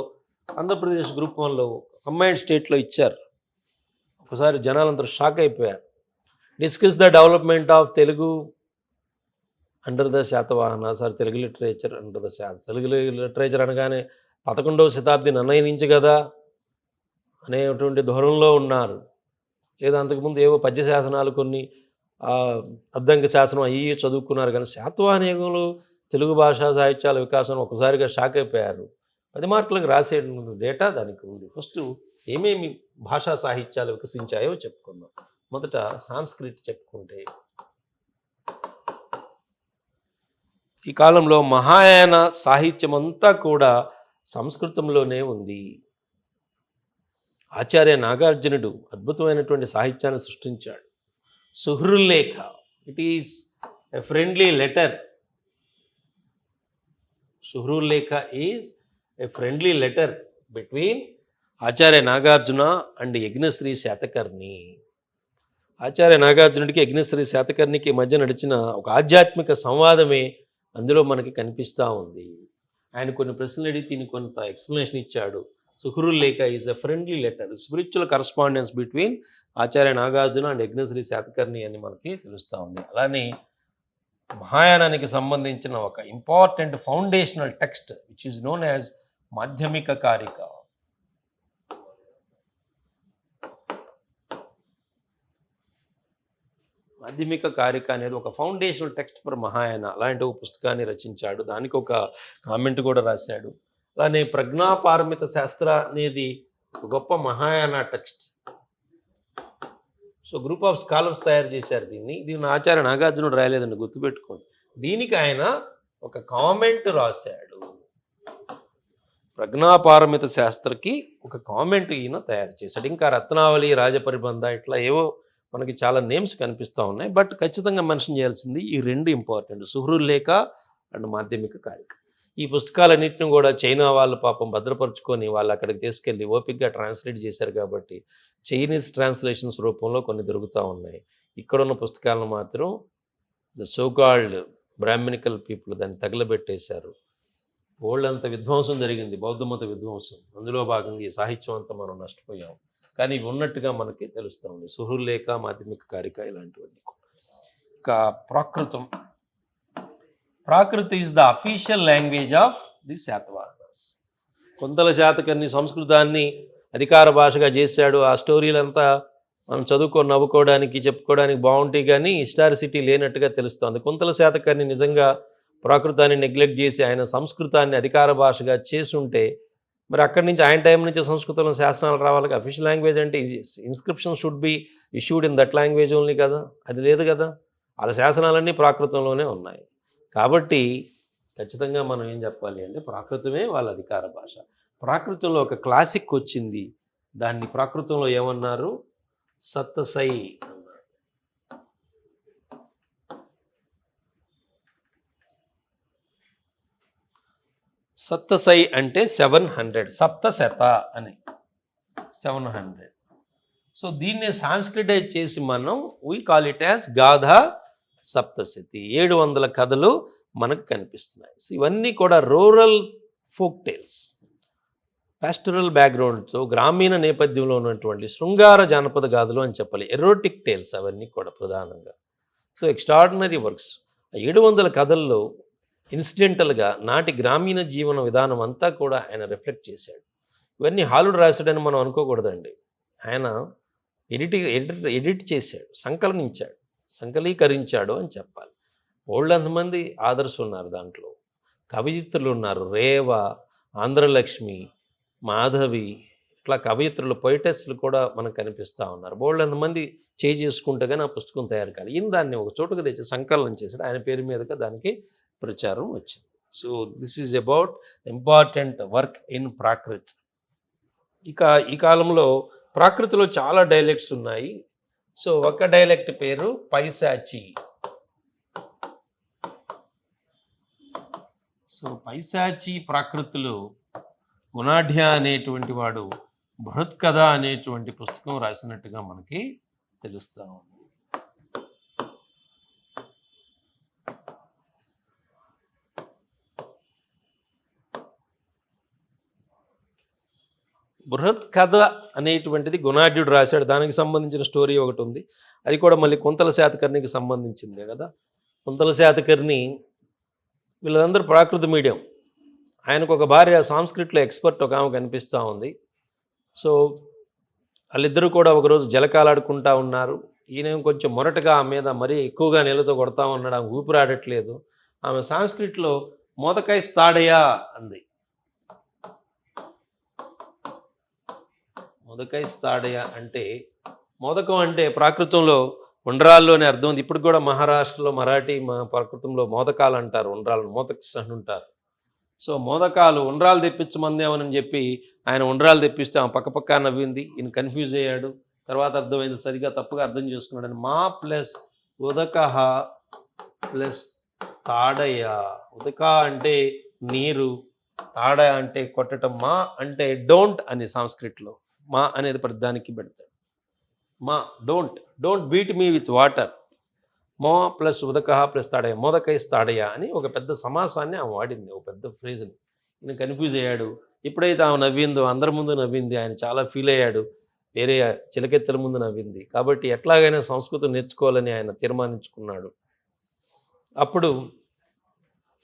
ఆంధ్రప్రదేశ్ గ్రూప్ వన్లో కంబైన్డ్ స్టేట్లో ఇచ్చారు. ఒకసారి జనాలందరూ షాక్ అయిపోయారు. Discuss the development of Telugu under the Satavahana. Sir Telugu literature under the Telugu literature అనగానే 11వ శతాబ్ది నిర్ణయించి కదా అనేటువంటి ధోరణిలో ఉన్నారు. లేదా అంతకుముందు ఏవో పద్య శాసనాలు కొన్ని అద్దంకి శాసనం అయ్యి చదువుకున్నారు. కానీ శాతవాహన యుగంలో తెలుగు భాషా సాహిత్యాల వికాసం ఒకసారిగా షాక్ అయిపోయారు. 10 మార్కులకు రాసే డేటా దానికి ఉంది. ఫస్ట్ ఏమేమి భాషా సాహిత్యాలు వికసించాయో చెప్పుకుందాం. మొదట సాంస్క్రిట్ చెప్పుకుంటే, ఈ కాలంలో మహాయాన సాహిత్యం అంతా కూడా సంస్కృతంలోనే ఉంది. ఆచార్య నాగార్జునుడు అద్భుతమైనటువంటి సాహిత్యాన్ని సృష్టించాడు. Suhrullekha, it is a friendly letter. Suhrullekha is a friendly letter between Acharya Nagarjuna and Yajnashri Satakarni. Acharya నాగార్జునుడికి యజ్ఞశ్రీ శాతకర్ణికి మధ్య నడిచిన ఒక ఆధ్యాత్మిక సంవాదమే అందులో మనకి కనిపిస్తూ ఉంది. ఆయన కొన్ని ప్రశ్నలు అడిగి దీనికి కొంత ఎక్స్ప్లెనేషన్ ఇచ్చాడు. Suhrullekha is a friendly letter, spiritual correspondence between Acharya Nagarjuna and Yajnashri Satakarni అని మనకి తెలుస్తూ ఉంది. అలానే మహాయానానికి సంబంధించిన ఒక important foundational text which is known as Madhyamika Karika. మాధ్యమిక కారిక అనేది ఒక ఫౌండేషనల్ టెక్స్ట్ ఫర్ మహాయాన. అలాంటి ఒక పుస్తకాన్ని రచించాడు. దానికి ఒక కామెంట్ కూడా రాశాడు. అలానే ప్రజ్ఞాపారమిత శాస్త్ర అనేది ఒక గొప్ప Mahayana text. So group of scholars తయారు చేశారు దీన్ని ఆచార్య నాగార్జునుడు రాయలేదండి, గుర్తుపెట్టుకోండి. దీనికి ఆయన ఒక కామెంట్ రాశాడు. ప్రజ్ఞాపారమిత శాస్త్రకి ఒక కామెంట్ ఈయన తయారు చేశాడు. ఇంకా రత్నావళి, రాజపరిబంధ ఇట్లా ఏవో మనకి చాలా నేమ్స్ కనిపిస్తూ ఉన్నాయి. బట్ ఖచ్చితంగా మెన్షన్ చేయాల్సింది ఈ రెండు ఇంపార్టెంట్, సుహృల్లేఖ అండ్ మాధ్యమిక కారిక. ఈ పుస్తకాలన్నింటిని కూడా చైనా వాళ్ళు పాపం భద్రపరుచుకొని వాళ్ళు అక్కడికి తీసుకెళ్ళి ఓపిక్గా ట్రాన్స్లేట్ చేశారు కాబట్టి చైనీస్ ట్రాన్స్లేషన్స్ రూపంలో కొన్ని దొరుకుతూ ఉన్నాయి. ఇక్కడున్న పుస్తకాలను మాత్రం ద సోకాల్డ్ బ్రాహ్మణికల్ పీపుల్ దాన్ని తగలబెట్టేశారు. ఓళ్ళంత విధ్వంసం జరిగింది, బౌద్ధమత విధ్వంసం. అందులో భాగంగా ఈ సాహిత్యం అంతా మనం నష్టపోయాం. కానీ ఇవి ఉన్నట్టుగా మనకి తెలుస్తూ ఉంది. సుహృల్లేఖ, మాధ్యమిక కారిక ఇలాంటివన్నీ. ఇంకా Prakrit is the official language of the Satavahanas. Kuntala Satakarni సంస్కృతాన్ని అధికార భాషగా చేశాడు. ఆ స్టోరీలంతా మనం చదువుకొని నవ్వుకోవడానికి చెప్పుకోవడానికి బాగుంటాయి, కానీ హిస్టారిసిటీ లేనట్టుగా తెలుస్తుంది. కొంతల శాతకర్ణి నిజంగా ప్రాకృతాన్ని నెగ్లెక్ట్ చేసి ఆయన సంస్కృతాన్ని అధికార భాషగా చేసుంటే మరి అక్కడి నుంచి ఆయన టైం నుంచి సంస్కృతంలో శాసనాలు రావాలి. అఫీషియల్ లాంగ్వేజ్ అంటే inscription should be issued in that language only కదా, అది లేదు కదా. వాళ్ళ శాసనాలన్నీ ప్రాకృతంలోనే ఉన్నాయి. కాబట్టి ఖచ్చితంగా మనం ఏం చెప్పాలి అంటే ప్రాకృతమే వాళ్ళ అధికార భాష. ప్రాకృతంలో ఒక క్లాసిక్ వచ్చింది, దాన్ని ప్రాకృతంలో ఏమన్నారు, సత్తసై అన్నారు. సత్తసై అంటే 700, సప్తశత అని 700. సో దీన్ని సాంస్క్రిటైజ్ చేసి మనం వీ కాల్ ఇట్ యాజ్ గాథ సప్తశతి. 700 కథలు మనకు కనిపిస్తున్నాయి. సో ఇవన్నీ కూడా రూరల్ ఫోక్ టేల్స్, పాస్టరల్ బ్యాక్గ్రౌండ్తో గ్రామీణ నేపథ్యంలో ఉన్నటువంటి శృంగార జానపద గాథలు అని చెప్పాలి. ఎరోటిక్ టేల్స్ అవన్నీ కూడా ప్రధానంగా. So extraordinary works. 700 కథల్లో ఇన్సిడెంటల్గా నాటి గ్రామీణ జీవన విధానం అంతా కూడా ఆయన రిఫ్లెక్ట్ చేశాడు. ఇవన్నీ హాలుడు రాశాడని మనం అనుకోకూడదండి. ఆయన ఎడిట్ చేశాడు, సంకలీకరించాడు అని చెప్పాలి. ఓళ్ళంతమంది ఆదర్శులు ఉన్నారు దాంట్లో. కవయిత్రులు ఉన్నారు, రేవ, ఆంధ్రలక్ష్మి, మాధవి, ఇట్లా కవయిత్రులు, పొయిటెస్లు కూడా మనకు కనిపిస్తూ ఉన్నారు. బోళ్ళంతమంది చేసుకుంటే కానీ ఆ పుస్తకం తయారు కాదు. ఈయన దాన్ని ఒక చోటుకు తెచ్చి సంకలనం చేశాడు. ఆయన పేరు మీదుగా దానికి ప్రచారం వచ్చింది. So this is about important work in Prakrit. ఇక ఈ కాలంలో ప్రాకృతిలో చాలా డైలెక్ట్స్ ఉన్నాయి. సో ఒక డైలెక్ట్ పేరు పైశాచి. సో పైశాచి ప్రాకృతిలో గుణాఢ్య అనేటువంటి వాడు బృహత్కథ అనేటువంటి పుస్తకం రాసినట్టుగా మనకి తెలుస్తూ ఉంది. బృహత్ కథ అనేటువంటిది గుణాఢ్యుడు రాశాడు. దానికి సంబంధించిన స్టోరీ ఒకటి ఉంది. అది కూడా మళ్ళీ కుంతల శాతకర్ణికి సంబంధించిందే కదా. కుంతల శాతకర్ణి వీళ్ళందరూ ప్రాకృత మీడియం. ఆయనకు ఒక భార్య సాంస్క్రిట్లో ఎక్స్పర్ట్ ఒక ఆమె కనిపిస్తూ ఉంది. సో వాళ్ళిద్దరూ కూడా ఒకరోజు జలకాలాడుకుంటా ఉన్నారు. ఈయన కొంచెం మొరటగా ఆమె మీద మరీ ఎక్కువగా నీళ్ళతో కొడతా ఉన్నాడు. ఆమె ఊపిరాడట్లేదు. ఆమె సాంస్క్రిట్లో మోదకాయ స్తాడయా అంది. మోదకాయ స్తాడయా అంటే మోదకం అంటే ప్రాకృతంలో ఉండ్రాల్లోనే అర్థం ఉంది. ఇప్పుడు కూడా మహారాష్ట్రలో మరాఠీ ప్రాకృతంలో మోదకాలు అంటారు, ఉండ్రాలను మోదక్స్ అంటుంటారు. సో మోదకాలు ఉండ్రాలు తెప్పించమందేమని చెప్పి ఆయన ఉండ్రాలు తెప్పిస్తే ఆమె పక్కపక్క నవ్వింది. ఈయన కన్ఫ్యూజ్ అయ్యాడు. తర్వాత అర్థమైంది సరిగా తప్పుగా అర్థం చేసుకున్నాడని. మా ప్లస్ ఉదకహ ప్లస్ తాడయ. ఉదక అంటే నీరు, తాడ అంటే కొట్టడం, మా అంటే డోంట్ అని సాంస్క్రిట్లో మా అనేది ప్రతిదానికి పెడతాడు. మా don't beat me with water. మో ప్లస్ ఉదకహ ప్లస్ తాడయ, మోదకై తాడయ అని ఒక పెద్ద సమాసాన్ని ఆమె వాడింది, ఒక పెద్ద ఫ్రేజ్ని. ఈయన కన్ఫ్యూజ్ అయ్యాడు. ఎప్పుడైతే ఆమె నవ్విందో, అందరి ముందు నవ్వింది, ఆయన చాలా ఫీల్ అయ్యాడు. వేరే చిలకెత్తల ముందు నవ్వింది కాబట్టి ఎట్లాగైనా సంస్కృతం నేర్చుకోవాలని ఆయన తీర్మానించుకున్నాడు. అప్పుడు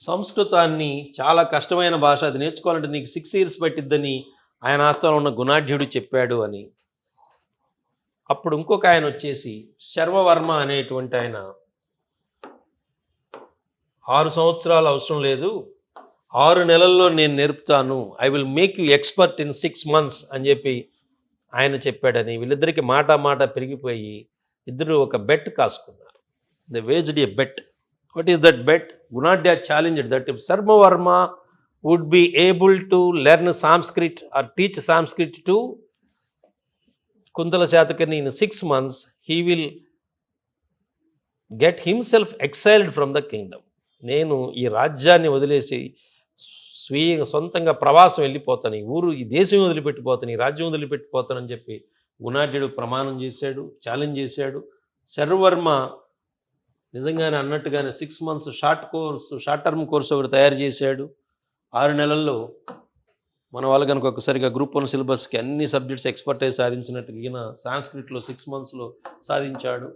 సంస్కృతాన్ని చాలా కష్టమైన భాష, అది నేర్చుకోవాలంటే నీకు 6 years పట్టిద్దని ఆయన ఆస్థానంలో ఉన్న గుణాఢ్యుడు చెప్పాడు అని. అప్పుడు ఇంకొక ఆయన వచ్చేసి శర్వవర్మ అనేటువంటి ఆయన 6 సంవత్సరాలు అవసరం లేదు, 6 నెలల్లో నేను నేర్పుతాను, I will make you expert in 6 months అని చెప్పి ఆయన చెప్పాడని వీళ్ళిద్దరికి మాట పెరిగిపోయి ఇద్దరు ఒక బెట్ కాసుకున్నారు. The waged a bet. What is that bet? Gunadhya challenged that if Sharvavarma would be able to learn Sanskrit or teach Sanskrit to Kuntala Satakarni in 6 months, he will get himself exiled from the kingdom. నేను ఈ రాజ్యాన్ని వదిలేసి సొంతంగా ప్రవాసం వెళ్ళిపోతాను, ఈ ఊరు ఈ దేశం వదిలిపెట్టిపోతాను, ఈ రాజ్యం వదిలిపెట్టిపోతానని చెప్పి గుణాఢ్యుడు ప్రమాణం చేశాడు, ఛాలెంజ్ చేశాడు. శర్వవర్మ నిజంగానే అన్నట్టుగానే 6 months షార్ట్ టర్మ్ కోర్సు ఒకటి తయారు చేశాడు. 6 నెలల్లో మన వాళ్ళు కనుక ఒకసారిగా గ్రూప్ 1 సిలబస్కి అన్ని సబ్జెక్ట్స్ ఎక్స్పర్టైజ్ సాధించినట్టు ఈయన సాంస్క్రిట్లో 6 monthsలో సాధించాడు.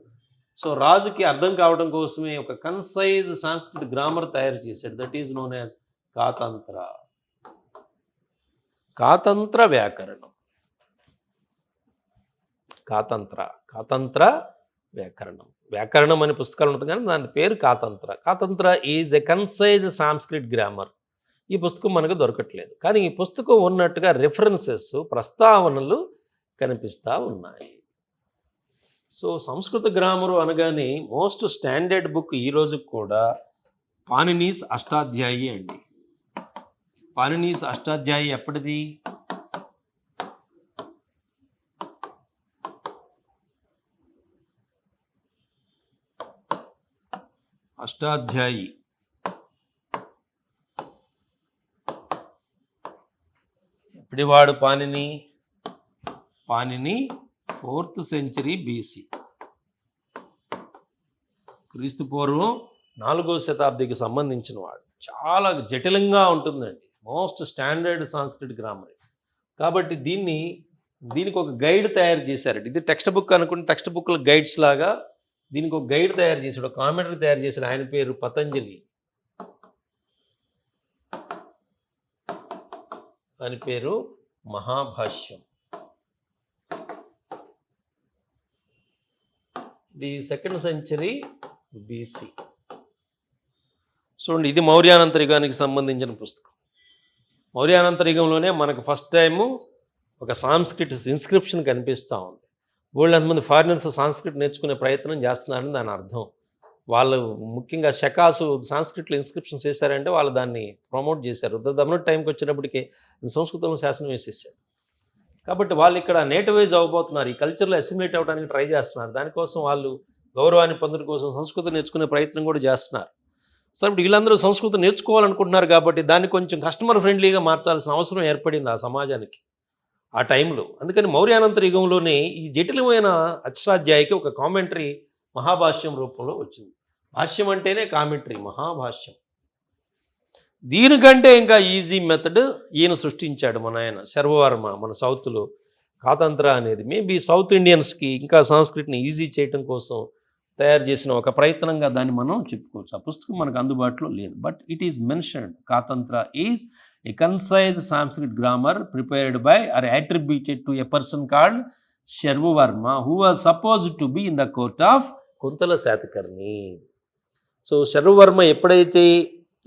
సో రాజుకి అర్థం కావడం కోసమే ఒక కన్సైజ్ సాంస్క్రిట్ గ్రామర్ తయారు చేశాడు. That is known as Katantra. Katantra వ్యాకరణం. కాతంత్ర వ్యాకరణం. వ్యాకరణం అనే పుస్తకాలు ఉంటుంది కానీ దాని పేరు Katantra. Katantra is a concise Sanskrit grammar. ఈ పుస్తకం మనకు దొరకట్లేదు, కానీ ఈ పుస్తకం ఉన్నట్టుగా రెఫరెన్సెస్, ప్రస్తావనలు కనిపిస్తూ ఉన్నాయి. సో సంస్కృత గ్రామరు అనగానే మోస్ట్ స్టాండర్డ్ బుక్ ఈ రోజుకి కూడా పాణినీస్ అష్టాధ్యాయి అండి. పాణినీస్ Ashtadhyayi ఎప్పటిది? Ashtadhyayi ఎప్పటివాడు? Panini 4th century BC, క్రీస్తు పూర్వం 4వ శతాబ్దికి సంబంధించిన వాడు. చాలా జటిలంగా ఉంటుందండి, మోస్ట్ స్టాండర్డ్ సాంస్క్రిట్ గ్రామర్. కాబట్టి దీనికి ఒక గైడ్ తయారు చేశారండి. ఇది టెక్స్ట్ బుక్ అనుకుంటే టెక్స్ట్ బుక్ల గైడ్స్ లాగా దీనికి ఒక గైడ్ తయారు చేశాడు, ఒక కామెంటరీ తయారు చేశాడు. ఆయన పేరు పతంజలి. ఆయన పేరు మహాభాష్యం. The 2nd century BC. చూడండి, ఇది మౌర్యానంతరిగానికి సంబంధించిన పుస్తకం. మౌర్యానంతరిగంలోనే మనకు ఫస్ట్ టైము ఒక సాంస్క్రిట్ ఇన్స్క్రిప్షన్ కనిపిస్తూ ఉంది. అంతమంది ఫారినర్స్ సాంస్క్రిట్ నేర్చుకునే ప్రయత్నం చేస్తున్నారని దాని అర్థం. వాళ్ళు ముఖ్యంగా షకాసు సాంస్క్రిట్లో ఇన్స్క్రిప్షన్స్ చేశారంటే వాళ్ళు దాన్ని ప్రమోట్ చేశారు. దమనట్ టైంకి వచ్చేటప్పటికి సంస్కృతంలో శాసనం వేసేసారు. కాబట్టి వాళ్ళు ఇక్కడ నేటివైజ్ అవ్వబోతున్నారు, ఈ కల్చర్లో అసిమిలేట్ అవ్వడానికి ట్రై చేస్తున్నారు. దానికోసం వాళ్ళు గౌరవాన్ని పొందడం కోసం సంస్కృతం నేర్చుకునే ప్రయత్నం కూడా చేస్తున్నారు. సో ఇప్పుడు వీళ్ళందరూ సంస్కృతం నేర్చుకోవాలనుకుంటున్నారు కాబట్టి దాన్ని కొంచెం కస్టమర్ ఫ్రెండ్లీగా మార్చాల్సిన అవసరం ఏర్పడింది ఆ సమాజానికి ఆ టైంలో. అందుకని మౌర్యానంతర యుగంలోనే ఈ జటిలమైన అష్టాధ్యాయికి ఒక కామెంటరీ మహాభాష్యం రూపంలో వచ్చింది. భాష్యం అంటేనే కామెంటరీ, మహాభాష్యం. దీనికంటే ఇంకా ఈజీ మెథడ్ ఈయన సృష్టించాడు మన ఆయన శర్వవర్మ మన సౌత్లో. కాతంత్ర అనేది మేబీ సౌత్ ఇండియన్స్కి ఇంకా సంస్కృతిని ఈజీ చేయటం కోసం తయారు చేసిన ఒక ప్రయత్నంగా దాన్ని మనం చెప్పుకోవచ్చు. ఆ పుస్తకం మనకు అందుబాటులో లేదు, but it is mentioned. Katantra is a concise Sanskrit grammar prepared by or attributed to a person called Sharvavarma who was supposed to be in the court of Kuntala Satakarni. So Sharvavarma ఎప్పుడైతే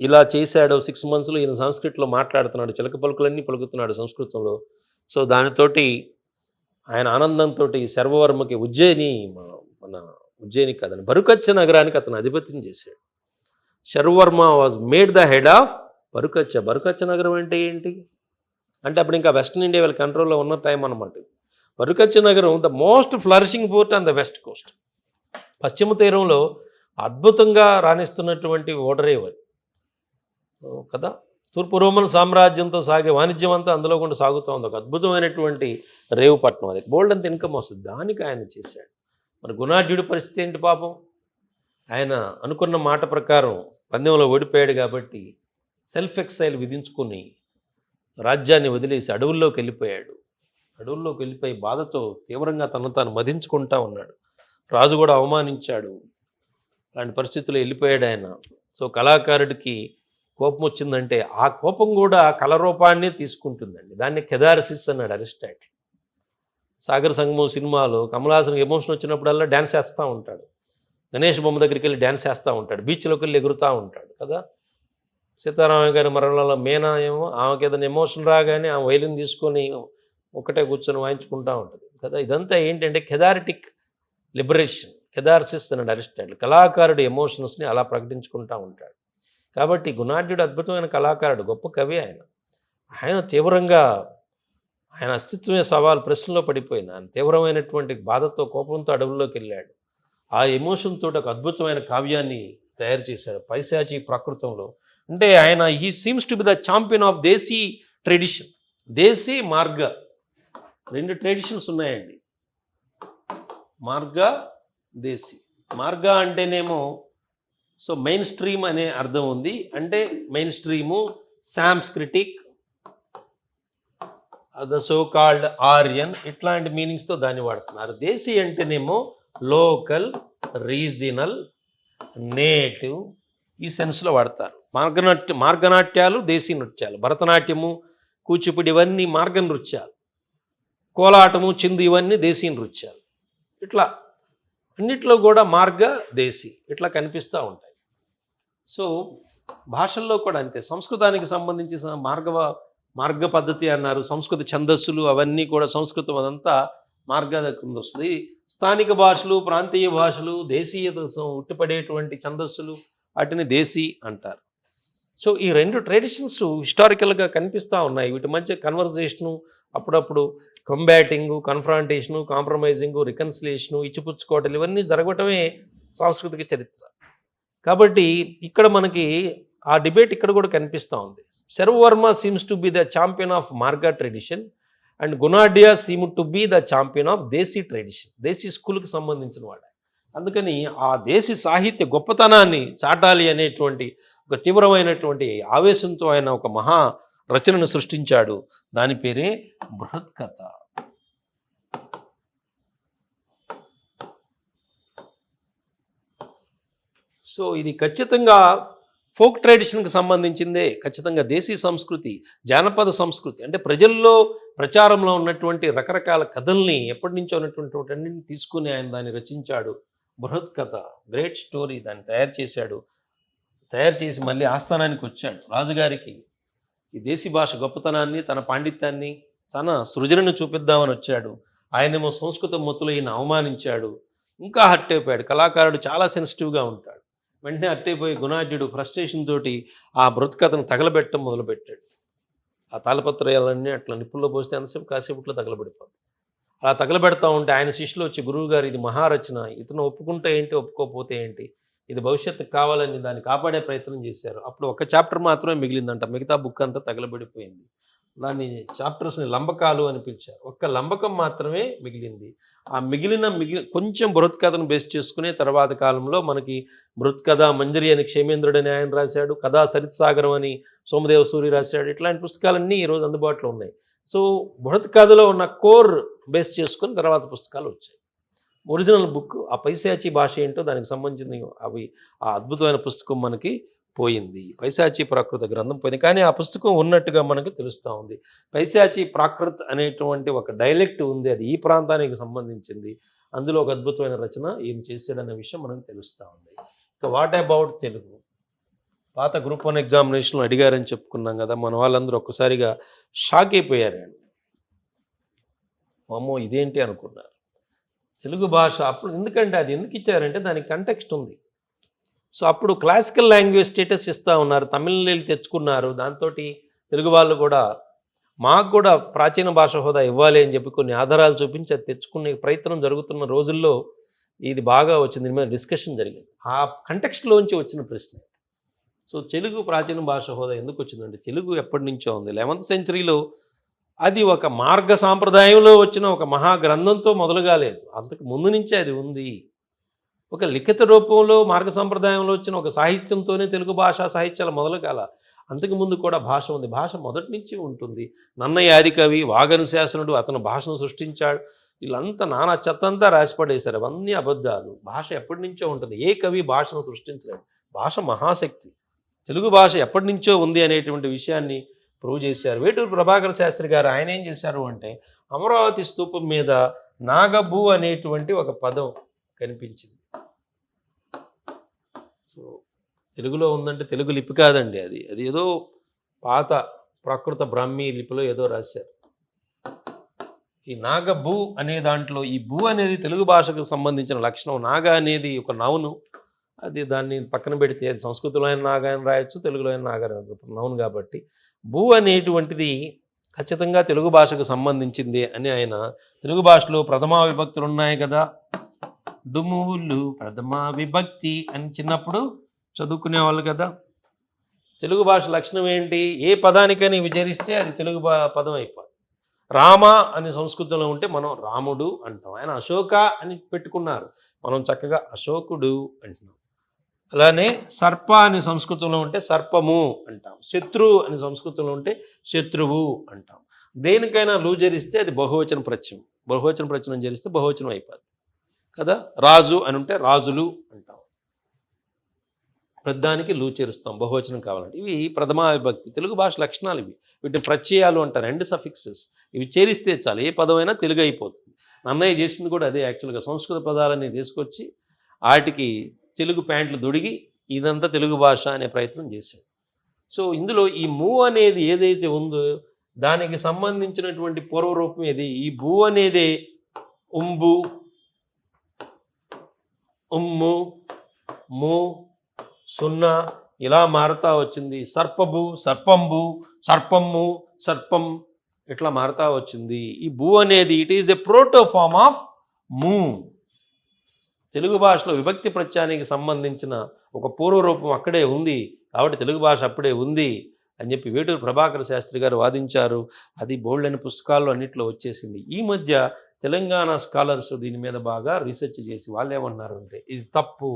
ఇలా చేశాడో 6 monthsలో ఈయన సంస్కృతిలో మాట్లాడుతున్నాడు, చిలక పలుకులన్నీ పలుకుతున్నాడు సంస్కృతంలో. సో దానితోటి ఆయన ఆనందంతో శర్వవర్మకి మన ఉజ్జయిని కాదని బరుకచ్చ నగరానికి అతను అధిపత్యం చేశాడు. Sharvavarma was made the head of Barukachha. Barukachha నగరం అంటే ఏంటి అంటే అప్పుడు ఇంకా వెస్టర్న్ ఇండియా వాళ్ళ కంట్రోల్లో ఉన్న టైం అన్నమాట. బరుకచ్చ నగరం the most flourishing port on the west Coast. పశ్చిమ తీరంలో అద్భుతంగా రాణిస్తున్నటువంటి ఓడరేవు అది కదా. తూర్పు రోమన్ సామ్రాజ్యంతో సాగే వాణిజ్యం అంతా అందులో కూడా సాగుతూ ఉంది. ఒక అద్భుతమైనటువంటి రేవు పట్టణం అది, బోల్డ్ అంత ఇన్కమ్ వస్తుంది. దానికి ఆయన చేశాడు. మరి గుణాఢ్యుడి పరిస్థితి ఏంటి పాపం? ఆయన అనుకున్న మాట ప్రకారం పందెంలో ఓడిపోయాడు కాబట్టి సెల్ఫ్ ఎక్సైల్ విధించుకుని రాజ్యాన్ని వదిలేసి అడవుల్లోకి వెళ్ళిపోయాడు. అడవుల్లోకి వెళ్ళిపోయి బాధతో తీవ్రంగా తను తాను మదించుకుంటా ఉన్నాడు. రాజు కూడా అవమానించాడు. అలాంటి పరిస్థితుల్లో వెళ్ళిపోయాడు ఆయన. సో కళాకారుడికి కోపం వచ్చిందంటే ఆ కోపం కూడా కళరూపాన్ని తీసుకుంటుందండి. దాన్ని కెదారసిస్ అన్నాడు అరిస్టాటిల్. సాగర సంగమం సినిమాలో కమలాసన్కి ఎమోషన్ వచ్చినప్పుడల్లా డ్యాన్స్ చేస్తూ ఉంటాడు. గణేష్ బొమ్మ దగ్గరికి వెళ్ళి డ్యాన్స్ చేస్తూ ఉంటాడు. బీచ్లోకి వెళ్ళి ఎగురుతూ ఉంటాడు కదా. సీతారామయ్య గారి మరణంలో మీనా ఏమో ఆమెకి ఏదైనా ఎమోషన్ రాగానే ఆమె వైలిన్ తీసుకొని ఒకటే కూర్చొని వాయించుకుంటూ ఉంటుంది కదా. ఇదంతా ఏంటంటే కెదారిటిక్ లిబరేషన్, కెదార్సిస్ అన్నాడు అరిస్టాటిల్. కళాకారుడు ఎమోషన్స్ని అలా ప్రకటించుకుంటూ ఉంటాడు. కాబట్టి గుణాఢ్యుడు అద్భుతమైన కళాకారుడు, గొప్ప కవి ఆయన. ఆయన తీవ్రంగా ఆయన అస్తిత్వమే సవాల్ ప్రశ్నలో పడిపోయింది. ఆయన తీవ్రమైనటువంటి బాధతో కోపంతో అడవుల్లోకి వెళ్ళాడు. ఆ ఎమోషన్ తోటి ఒక అద్భుతమైన కావ్యాన్ని తయారు చేశాడు పైశాచి ప్రాకృతంలో. అంటే ఆయన he seems to be the champion of desi tradition. Desi marga 2 traditions ఉన్నాయండి. మార్గ, దేశీ. మార్గ అంటేనేమో సో మెయిన్ స్ట్రీమ్ అనే అర్థం ఉంది. అంటే main stream, Sanskritic, the so called Aryan, ఇట్లాంటి మీనింగ్స్తో దాన్ని వాడుతున్నారు. దేశీ అంటేనేమో లోకల్, రీజనల్, నేటివ్, ఈ సెన్స్లో వాడతారు. మార్గనాట్యాలు దేశీ నృత్యాలు, భరతనాట్యము, కూచిపూడి ఇవన్నీ మార్గ నృత్యాలు, కోలాటము, చిందు ఇవన్నీ దేశీ నృత్యాలు. ఇట్లా అన్నిట్లో కూడా మార్గ, దేశీ ఇట్లా కనిపిస్తూ ఉంటాయి. సో భాషల్లో కూడా అంతే. సంస్కృతానికి సంబంధించి మార్గ పద్ధతి అన్నారు. సంస్కృత ఛందస్సులు అవన్నీ కూడా సంస్కృతం అదంతా మార్గ దగ్గర వస్తుంది. స్థానిక భాషలు, ప్రాంతీయ భాషలు, దేశీయత ఉట్టిపడేటువంటి ఛందస్సులు వాటిని దేశీ అంటారు. సో ఈ 2 ట్రెడిషన్స్ హిస్టారికల్గా కనిపిస్తూ ఉన్నాయి. వీటి మధ్య కన్వర్జేషను, అప్పుడప్పుడు కంబాటింగు, కన్ఫ్రాంటేషను, కాంప్రమైజింగు, రికన్సిలేషను, ఇచ్చిపుచ్చుకోవటలు ఇవన్నీ జరగటమే సాంస్కృతిక చరిత్ర. కాబట్టి ఇక్కడ మనకి ఆ డిబేట్ ఇక్కడ కూడా కనిపిస్తూ ఉంది. Sharvavarma seems to be the champion of marga tradition and Gunadhya seem to be the champion of desi tradition. Desi స్కూల్కి సంబంధించిన వాడు. అందుకని ఆ దేశీ సాహిత్య గొప్పతనాన్ని చాటాలి అనేటువంటి ఒక తీవ్రమైనటువంటి ఆవేశంతో ఆయన ఒక మహా రచనను సృష్టించాడు. దాని పేరే బృహత్కథ. సో ఇది ఖచ్చితంగా ఫోక్ ట్రెడిషన్కి సంబంధించిందే. ఖచ్చితంగా దేశీ సంస్కృతి, జానపద సంస్కృతి, అంటే ప్రజల్లో ప్రచారంలో ఉన్నటువంటి రకరకాల కథల్ని ఎప్పటి నుంచో ఉన్నటువంటి అన్నింటిని తీసుకుని ఆయన దాన్ని రచించాడు. బృహత్ కథ, గ్రేట్ స్టోరీ, దాన్ని తయారు చేశాడు. తయారు చేసి మళ్ళీ ఆస్థానానికి వచ్చాడు. రాజుగారికి ఈ దేశీ భాష గొప్పతనాన్ని, తన పాండిత్యాన్ని, తన సృజనను చూపిద్దామని వచ్చాడు. ఆయనేమో సంస్కృత మొత్తులో ఈయన అవమానించాడు. ఇంకా హర్ట్ అయిపోయాడు. కళాకారుడు చాలా సెన్సిటివ్గా ఉంటాడు. వెంటనే హర్ట్ అయిపోయి గుణాఢ్యుడు ఫ్రస్ట్రేషన్ తోటి ఆ బృహత్కథను తగలబెట్టడం మొదలుపెట్టాడు. ఆ తాళపత్రాలన్నీ అట్లా నిప్పుల్లో పోస్తే ఎంతసేపు కాసేపట్లో తగలబెడిపోతుంది. అలా తగలబెడతా ఉంటే ఆయన శిష్యులు వచ్చి, గురువుగారు ఇది మహారచన, ఇతను ఒప్పుకుంటే ఏంటి, ఒప్పుకోకపోతే ఏంటి, ఇది భవిష్యత్తుకు కావాలని దాన్ని కాపాడే ప్రయత్నం చేశారు. అప్పుడు ఒక చాప్టర్ మాత్రమే మిగిలిందంట, మిగతా బుక్ అంతా తగలబడిపోయింది. దాన్ని చాప్టర్స్ని లంబకాలు అని పిలిచారు. ఒక్క లంబకం మాత్రమే మిగిలింది. ఆ కొంచెం బృహత్కథను బేస్ చేసుకునే తర్వాత కాలంలో మనకి బృహత్కథ మంజరి అని క్షేమేంద్రుడు అని ఆయన రాశాడు, కథా సరిత్సాగరం అని సోమదేవ సూరి రాశాడు. ఇట్లాంటి పుస్తకాలన్నీ ఈరోజు అందుబాటులో ఉన్నాయి. సో బృహత్కథలో ఉన్న కోర్ బేస్ చేసుకుని తర్వాత పుస్తకాలు వచ్చాయి. ఒరిజినల్ బుక్ ఆ పైశాచి భాష ఏంటో దానికి సంబంధించిన ఆ అద్భుతమైన పుస్తకం మనకి పోయింది. పైశాచి ప్రాకృత గ్రంథం పోయింది. కానీ ఆ పుస్తకం ఉన్నట్టుగా మనకు తెలుస్తూ ఉంది. పైశాచి ప్రాకృత్ అనేటువంటి ఒక డైలెక్ట్ ఉంది, అది ఈ ప్రాంతానికి సంబంధించింది. అందులో ఒక అద్భుతమైన రచన ఈయన చేశాడనే విషయం మనకు తెలుస్తూ ఉంది. ఇక వాట్ అబౌట్ తెలుగు? పాత గ్రూప్ 1 ఎగ్జామినేషన్లో అడిగారని చెప్పుకున్నాం కదా, మన వాళ్ళందరూ ఒక్కసారిగా షాక్ అయిపోయారండి. అమ్మో ఇదేంటి అనుకున్నారు. తెలుగు భాష అప్పుడు ఎందుకంటే అది ఎందుకు ఇచ్చారంటే దానికి కంటెక్స్ట్ ఉంది. సో అప్పుడు క్లాసికల్ లాంగ్వేజ్ స్టేటస్ ఇస్తూ ఉన్నారు, తమిళనీళ్ళు తెచ్చుకున్నారు. దాంతో తెలుగు వాళ్ళు కూడా మాకు కూడా ప్రాచీన భాష హోదా ఇవ్వాలి అని చెప్పి కొన్ని ఆధారాలు చూపించి అది తెచ్చుకునే ప్రయత్నం జరుగుతున్న రోజుల్లో ఇది బాగా వచ్చింది, దీని మీద డిస్కషన్ జరిగింది. ఆ కంటెక్స్ట్లోంచి వచ్చిన ప్రశ్న. సో తెలుగు ప్రాచీన భాష హోదా ఎందుకు వచ్చిందంటే తెలుగు ఎప్పటి నుంచో ఉంది. 11th సెంచరీలో అది ఒక మార్గ సాంప్రదాయంలో వచ్చిన ఒక మహాగ్రంథంతో మొదలు కాలేదు, అంతకు ముందు నుంచే అది ఉంది. ఒక లిఖిత రూపంలో మార్గ సంప్రదాయంలో వచ్చిన ఒక సాహిత్యంతోనే తెలుగు భాషా సాహిత్యాలు మొదలు కాల. అంతకుముందు కూడా భాష ఉంది, భాష మొదటి నుంచి ఉంటుంది. నన్నయ్య ఆదికవి, వాగను శాసనుడు అతను భాషను సృష్టించాడు. వీళ్ళంతా నానా చెత్తంతా రాసిపడేశారు, అవన్నీ అబద్ధాలు. భాష ఎప్పటి నుంచో ఉంటుంది, ఏ కవి భాషను సృష్టించలేడు. భాష మహాశక్తి. తెలుగు భాష ఎప్పటి నుంచో ఉంది అనేటువంటి విషయాన్ని ప్రూవ్ చేశారు వేటూరు ప్రభాకర శాస్త్రి గారు. ఆయన ఏం చేశారు అంటే అమరావతి స్తూపం మీద నాగభూ అనేటువంటి ఒక పదం కనిపించింది. సో తెలుగులో ఉందంటే తెలుగు లిపి కాదండి, అది ఏదో పాత ప్రాకృత బ్రాహ్మీ లిపిలో ఏదో రాశారు. ఈ నాగభూ అనే దాంట్లో ఈ భూ అనేది తెలుగు భాషకు సంబంధించిన లక్షణం. నాగ అనేది ఒక నౌను, అది దాన్ని పక్కన పెడితే అది సంస్కృతంలో అయిన నాగా అని రాయొచ్చు, తెలుగులో అయిన నాగా నౌను. కాబట్టి భూ అనేటువంటిది ఖచ్చితంగా తెలుగు భాషకు సంబంధించింది అని ఆయన తెలుగు భాషలో ప్రథమా విభక్తులు ఉన్నాయి కదా, డుమువులు ప్రథమా విభక్తి అని చిన్నప్పుడు చదువుకునేవాళ్ళు కదా. తెలుగు భాష లక్షణం ఏంటి? ఏ పదానికని విచరిస్తే అది తెలుగు పదం అయిపోతుంది. రామ అని సంస్కృతంలో ఉంటే మనం రాముడు అంటాం. ఆయన అశోక అని పెట్టుకున్నారు, మనం చక్కగా అశోకుడు అంటున్నాం. అలానే సర్ప అని సంస్కృతంలో ఉంటే సర్పము అంటాం. శత్రు అని సంస్కృతంలో ఉంటే శత్రువు అంటాం. దేనికైనా లూజరిస్తే అది బహువచన ప్రత్యయం, బహువచన ప్రత్యయం జరిస్తే బహువచనం అయిపోద్ది కదా. రాజు అని ఉంటే రాజులు అంటాం, ప్రధానికి లూ చేరుస్తాం బహువచనం కావాలంటే. ఇవి ప్రథమా విభక్తి తెలుగు భాష లక్షణాలు. వీటిని ప్రత్యయాలు అంటారు, ఎండ్ సఫిక్సెస్. ఇవి చేరిస్తే చాలు, ఏ పదమైనా తెలుగు అయిపోతుంది. నన్నయ్య చేసింది కూడా అదే యాక్చువల్గా. సంస్కృత పదాలన్నీ తీసుకొచ్చి వాటికి తెలుగు ప్యాంట్లు దొడిగి ఇదంతా తెలుగు భాష అనే ప్రయత్నం చేశాడు. సో ఇందులో ఈ మూ అనేది ఏదైతే ఉందో దానికి సంబంధించినటువంటి పూర్వరూపం ఏది? ఈ భూ అనేదే ఉంబు, ఉమ్ము, ము, సున్నా ఇలా మారుతా వచ్చింది. సర్పభు, సర్పంబు, సర్పమ్ము, సర్పం ఇట్లా మారుతా వచ్చింది. ఈ భూ అనేది it is a proto form of మూ. తెలుగు భాషలో విభక్తి ప్రత్యయానికి సంబంధించిన ఒక పూర్వరూపం అక్కడే ఉంది, కాబట్టి తెలుగు భాష అప్పుడే ఉంది అని చెప్పి వేటూరు ప్రభాకర శాస్త్రి గారు వాదించారు. అది బోల్డెన్ పుస్తకాల్లో అన్నింటిలో వచ్చేసింది. ఈ మధ్య తెలంగాణ స్కాలర్స్ దీని మీద బాగా రీసెర్చ్ చేసి వాళ్ళు ఏమన్నారు అంటే ఇది తప్పు.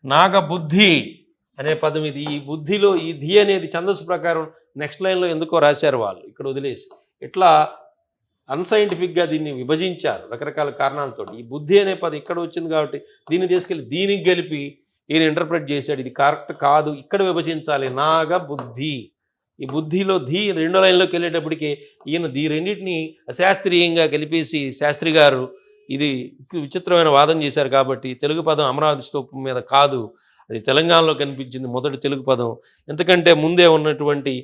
నాగబుద్ధి అనే పదం ఇది. ఈ బుద్ధిలో ఈ ధి అనేది ఛందస్సు ప్రకారం నెక్స్ట్ లైన్లో ఎందుకో రాశారు వాళ్ళు, ఇక్కడ వదిలేసి. ఇట్లా అన్సైంటిఫిక్గా దీన్ని విభజించారు రకరకాల కారణాలతో. ఈ బుద్ధి అనే పదం ఇక్కడ వచ్చింది కాబట్టి దీన్ని తీసుకెళ్ళి దీనికి గెలిపి ఈయన ఇంటర్ప్రెట్ చేశాడు, ఇది కరెక్ట్ కాదు, ఇక్కడ విభజించాలి, నాగ బుద్ధి. ఈ బుద్ధిలో ధీ రెండో లైన్లోకి వెళ్ళేటప్పటికి ఈయన దీ రెండింటిని అశాస్త్రీయంగా కలిపేసి శాస్త్రి గారు ఇది విచిత్రమైన వాదన చేశారు. కాబట్టి తెలుగు పదం అమరావతి స్తూపం మీద కాదు, అది తెలంగాణలో కనిపించింది మొదటి తెలుగు పదం. ఎంతకంటే ముందే ఉన్నటువంటి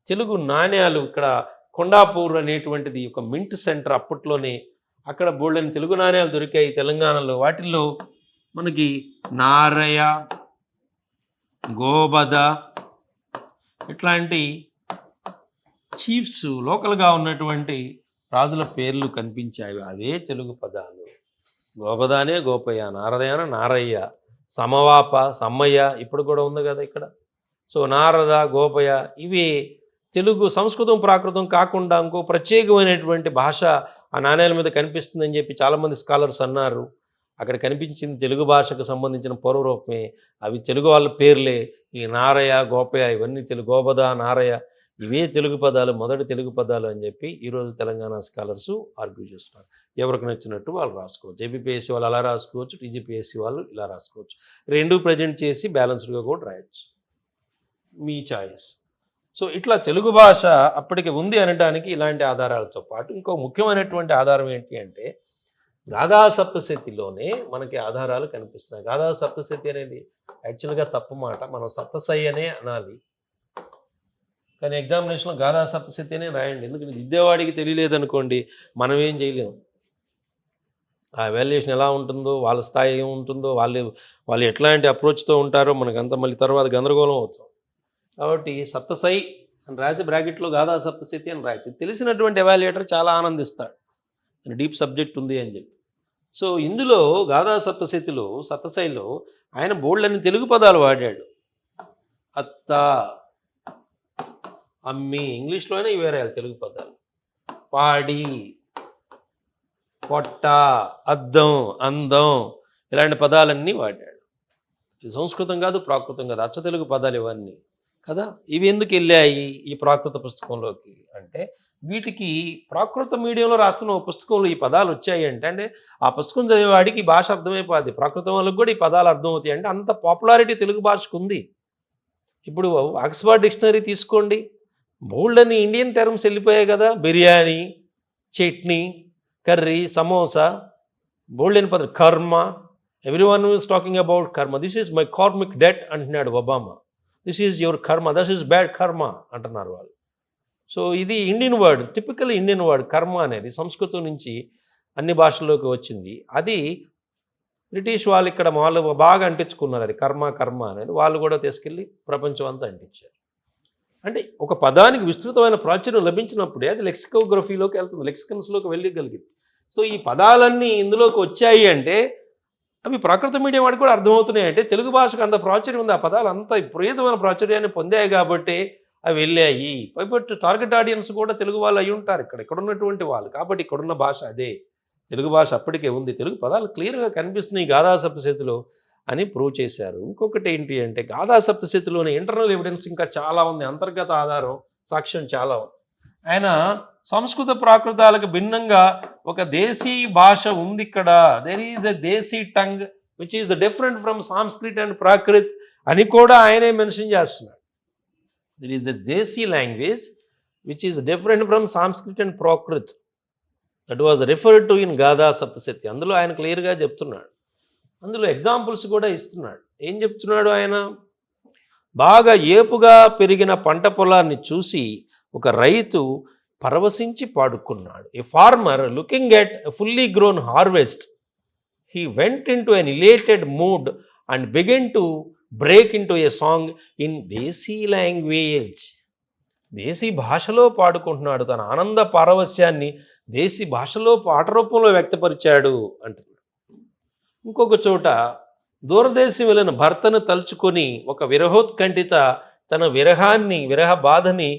తెలుగు నాణ్యాలు ఇక్కడ కొండాపూర్ అనేటువంటిది ఒక మింట్ సెంటర్ అప్పట్లోనే, అక్కడ బోల్డెన్ తెలుగు నాణ్యాలు దొరికాయి తెలంగాణలో. వాటిల్లో మనకి నారయ, గోబద ఇట్లాంటి చీఫ్స్ లోకల్గా ఉన్నటువంటి రాజుల పేర్లు కనిపించాయి, అవే తెలుగు పదాలు. గోబదానే గోపయ్య, నారదయాన నారయ్య, సమవాప సమ్మయ్య ఇప్పుడు కూడా ఉంది కదా ఇక్కడ. సో నారద, గోపయ్య ఇవి తెలుగు సంస్కృతం ప్రాకృతం కాకుండా ఇంకో ప్రత్యేకమైనటువంటి భాష ఆ నాణేల మీద కనిపిస్తుందని చెప్పి చాలామంది స్కాలర్స్ అన్నారు. అక్కడ కనిపించింది తెలుగు భాషకు సంబంధించిన పూర్వరూపమే. అవి తెలుగు వాళ్ళ పేర్లే. ఈ నారయ, గోపయ్య ఇవన్నీ గోబద, నారయ ఇవే తెలుగు పదాలు, మొదటి తెలుగు పదాలు అని చెప్పి ఈరోజు తెలంగాణ స్కాలర్సు ఆర్గ్యూ చేస్తున్నారు. ఎవరికి నచ్చినట్టు వాళ్ళు రాసుకోవచ్చు. ఏబిపిఎస్సి వాళ్ళు అలా రాసుకోవచ్చు, టీజీపీఎస్సి వాళ్ళు ఇలా రాసుకోవచ్చు. రెండు ప్రజెంట్ చేసి బ్యాలెన్స్డ్గా కూడా రాయొచ్చు, మీ చాయిస్. సో ఇట్లా తెలుగు భాష అప్పటికి ఉంది అనడానికి ఇలాంటి ఆధారాలతో పాటు ఇంకో ముఖ్యమైనటువంటి ఆధారం ఏంటి అంటే గాథా సప్తశతిలోనే మనకి ఆధారాలు కనిపిస్తున్నాయి. గాథా సప్తశతి అనేది యాక్చువల్గా తప్పు మాట, మనం సప్తశై అనే అనాలి. కానీ ఎగ్జామినేషన్లో గాథా సప్తశతి అనే రాయండి. ఎందుకంటే విద్యావాడికి తెలియలేదనుకోండి మనం ఏం చేయలేము. ఆ వాల్యుయేషన్ ఎలా ఉంటుందో, వాళ్ళ స్థాయి ఏముంటుందో, వాళ్ళు ఎట్లాంటి అప్రోచ్తో ఉంటారో మనకంతా మళ్ళీ తర్వాత గందరగోళం అవుతాం. కాబట్టి సప్తశై అని రాసి బ్రాకెట్లో గాథా సప్తశతి అని రాయచ్చు. తెలిసినటువంటి ఎవాల్యుయేటర్ చాలా ఆనందిస్తాడు, డీప్ సబ్జెక్ట్ ఉంది అని చెప్పి. సో ఇందులో గాథా సప్తశైలో ఆయన బోల్డని తెలుగు పదాలు వాడాడు. అత్త, అమ్మి, ఇంగ్లీష్లోనే వేరే తెలుగు పదాలు. పాడి, పొట్ట, అద్దం, అందం ఇలాంటి పదాలన్నీ వాడాడు. ఇది సంస్కృతం కాదు, ప్రాకృతం కాదు, అచ్చ తెలుగు పదాలు ఇవన్నీ కదా. ఇవి ఎందుకు వెళ్ళాయి ఈ ప్రాకృత పుస్తకంలోకి అంటే వీటికి ప్రాకృత మీడియంలో రాస్తున్న పుస్తకంలో ఈ పదాలు వచ్చాయి అంటే ఆ పుస్తకం చదివేవాడికి ఈ భాష అర్థమైపోద్ది. ప్రాకృతం వాళ్ళకి కూడా ఈ పదాలు అర్థమవుతాయి. అంటే అంత పాపులారిటీ తెలుగు భాషకు ఉంది. ఇప్పుడు ఆక్స్ఫర్డ్ డిక్షనరీ తీసుకోండి, బోల్డ్ అని ఇండియన్ టర్మ్స్ వెళ్ళిపోయాయి కదా. బిర్యానీ, చట్నీ, కర్రీ, సమోసా, బోల్డ్ అని పదం. కర్మ, ఎవ్రీవన్ ఈజ్ టాకింగ్ అబౌట్ కర్మ. This is my karmic debt అంటున్నాడు ఒబామా. దిస్ ఈజ్ యువర్ కర్మ, దస్ ఈజ్ బ్యాడ్ కర్మ అంటున్నారు వాళ్ళు. సో ఇది Indian word, typical Indian word. కర్మ అనేది సంస్కృతం నుంచి అన్ని భాషల్లోకి వచ్చింది. అది బ్రిటిష్ వాళ్ళు ఇక్కడ వాళ్ళు బాగా అంటించుకున్నారు. అది కర్మ అనేది వాళ్ళు కూడా తీసుకెళ్ళి ప్రపంచం అంతా అంటించారు. అంటే ఒక పదానికి విస్తృతమైన ప్రాచుర్యం లభించినప్పుడే అది లెక్సికోగ్రఫీలోకి వెళ్తుంది, లెక్సికన్స్లోకి వెళ్ళగలిగింది. సో ఈ పదాలన్నీ ఇందులోకి వచ్చాయి అంటే అవి ప్రాకృత మీడియం వాడికి కూడా అర్థమవుతున్నాయి. అంటే తెలుగు భాషకు అంత ప్రాచుర్యం ఉంది, ఆ పదాలు అంత విపరీతమైన ప్రాచుర్యాన్ని పొందాయి కాబట్టి అవి వెళ్ళాయి. పైపట్టు టార్గెట్ ఆడియన్స్ కూడా తెలుగు వాళ్ళు అయి ఉంటారు, ఇక్కడ ఉన్నటువంటి వాళ్ళు. కాబట్టి ఇక్కడున్న భాష అదే, తెలుగు భాష అప్పటికే ఉంది, తెలుగు పదాలు క్లియర్గా కనిపిస్తున్నాయి గాథా సప్తశతిలో అని ప్రూవ్ చేశారు. ఇంకొకటి ఏంటి అంటే గాథా సప్తశతిలోని ఇంటర్నల్ ఎవిడెన్స్ ఇంకా చాలా ఉంది, అంతర్గత ఆధారం, సాక్ష్యం చాలా ఉంది. ఆయన సంస్కృత ప్రాకృతాలకు భిన్నంగా ఒక దేశీ భాష ఉంది ఇక్కడ. There is a desi tongue which is different from Sanskrit and Prakrit అని కూడా ఆయనే మెన్షన్ చేస్తున్నాడు. There is a Desi language which is different from Sanskrit and Prakrit. That was referred to in Gada Saptasati. అందులో ఆయన క్లియర్గా చెప్తున్నాడు. అందులో examples కూడా ఇస్తున్నాడు. ఏం చెప్తున్నాడు ఆయన? బాగా ఏపుగా పెరిగిన పంట పొలాన్ని చూసి ఒక రైతు పరవశించి పాడుకున్నాడు. A farmer looking at a fully grown harvest he went into an elated mood and began to break into a song in desi language. దేశీ భాషలో పాడుకుంటున్నాడు, తన ఆనంద పారవస్యాన్ని దేశీ భాషలో పాట రూపంలో వ్యక్తపరిచాడు అంటున్నాడు. ఇంకొక చోట దూరదేశం వెళ్ళిన భర్తను తలుచుకొని ఒక విరహోత్కంఠిత తన విరహ బాధని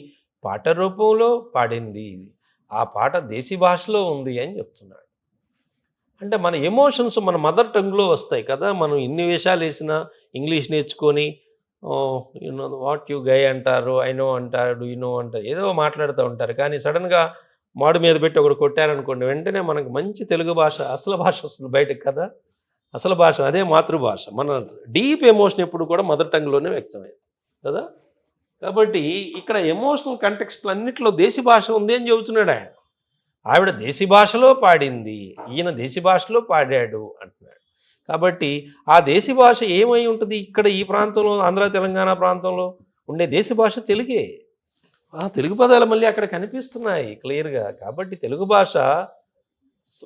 పాట రూపంలో పాడింది. ఆ పాట దేశీ భాషలో ఉంది అని చెప్తున్నాడు. అంటే మన ఎమోషన్స్ మన మదర్ టంగ్లో వస్తాయి కదా. మనం ఇన్ని వేషాలు వేసినా ఇంగ్లీష్ నేర్చుకొని యూనో వాట్ యు గై అంటారు, ఐ నో అంటారు, యు నో అంటారు, ఏదో మాట్లాడుతూ ఉంటారు. కానీ సడన్గా మాడు మీద పెట్టి ఒకటి కొట్టారనుకోండి, వెంటనే మనకు మంచి తెలుగు భాష, అసలు భాష వస్తుంది బయటకు కదా. అసలు భాష అదే మాతృభాష. మన డీప్ ఎమోషన్ ఎప్పుడు కూడా మదర్ టంగ్లోనే వ్యక్తమైంది కదా. కాబట్టి ఇక్కడ ఎమోషనల్ కంటెక్స్ట్లు అన్నింటిలో దేశీ భాష ఉంది అని చెబుతున్నాడు ఆయన. ఆవిడ దేశీ భాషలో పాడింది, ఈయన దేశీ భాషలో పాడాడు అంటున్నాడు. కాబట్టి ఆ దేశీ భాష ఏమై ఉంటుంది? ఇక్కడ ఈ ప్రాంతంలో, ఆంధ్ర తెలంగాణ ప్రాంతంలో ఉండే దేశీ భాష తెలుగే. ఆ తెలుగు పదాలు మళ్ళీ అక్కడ కనిపిస్తున్నాయి క్లియర్గా. కాబట్టి తెలుగు భాష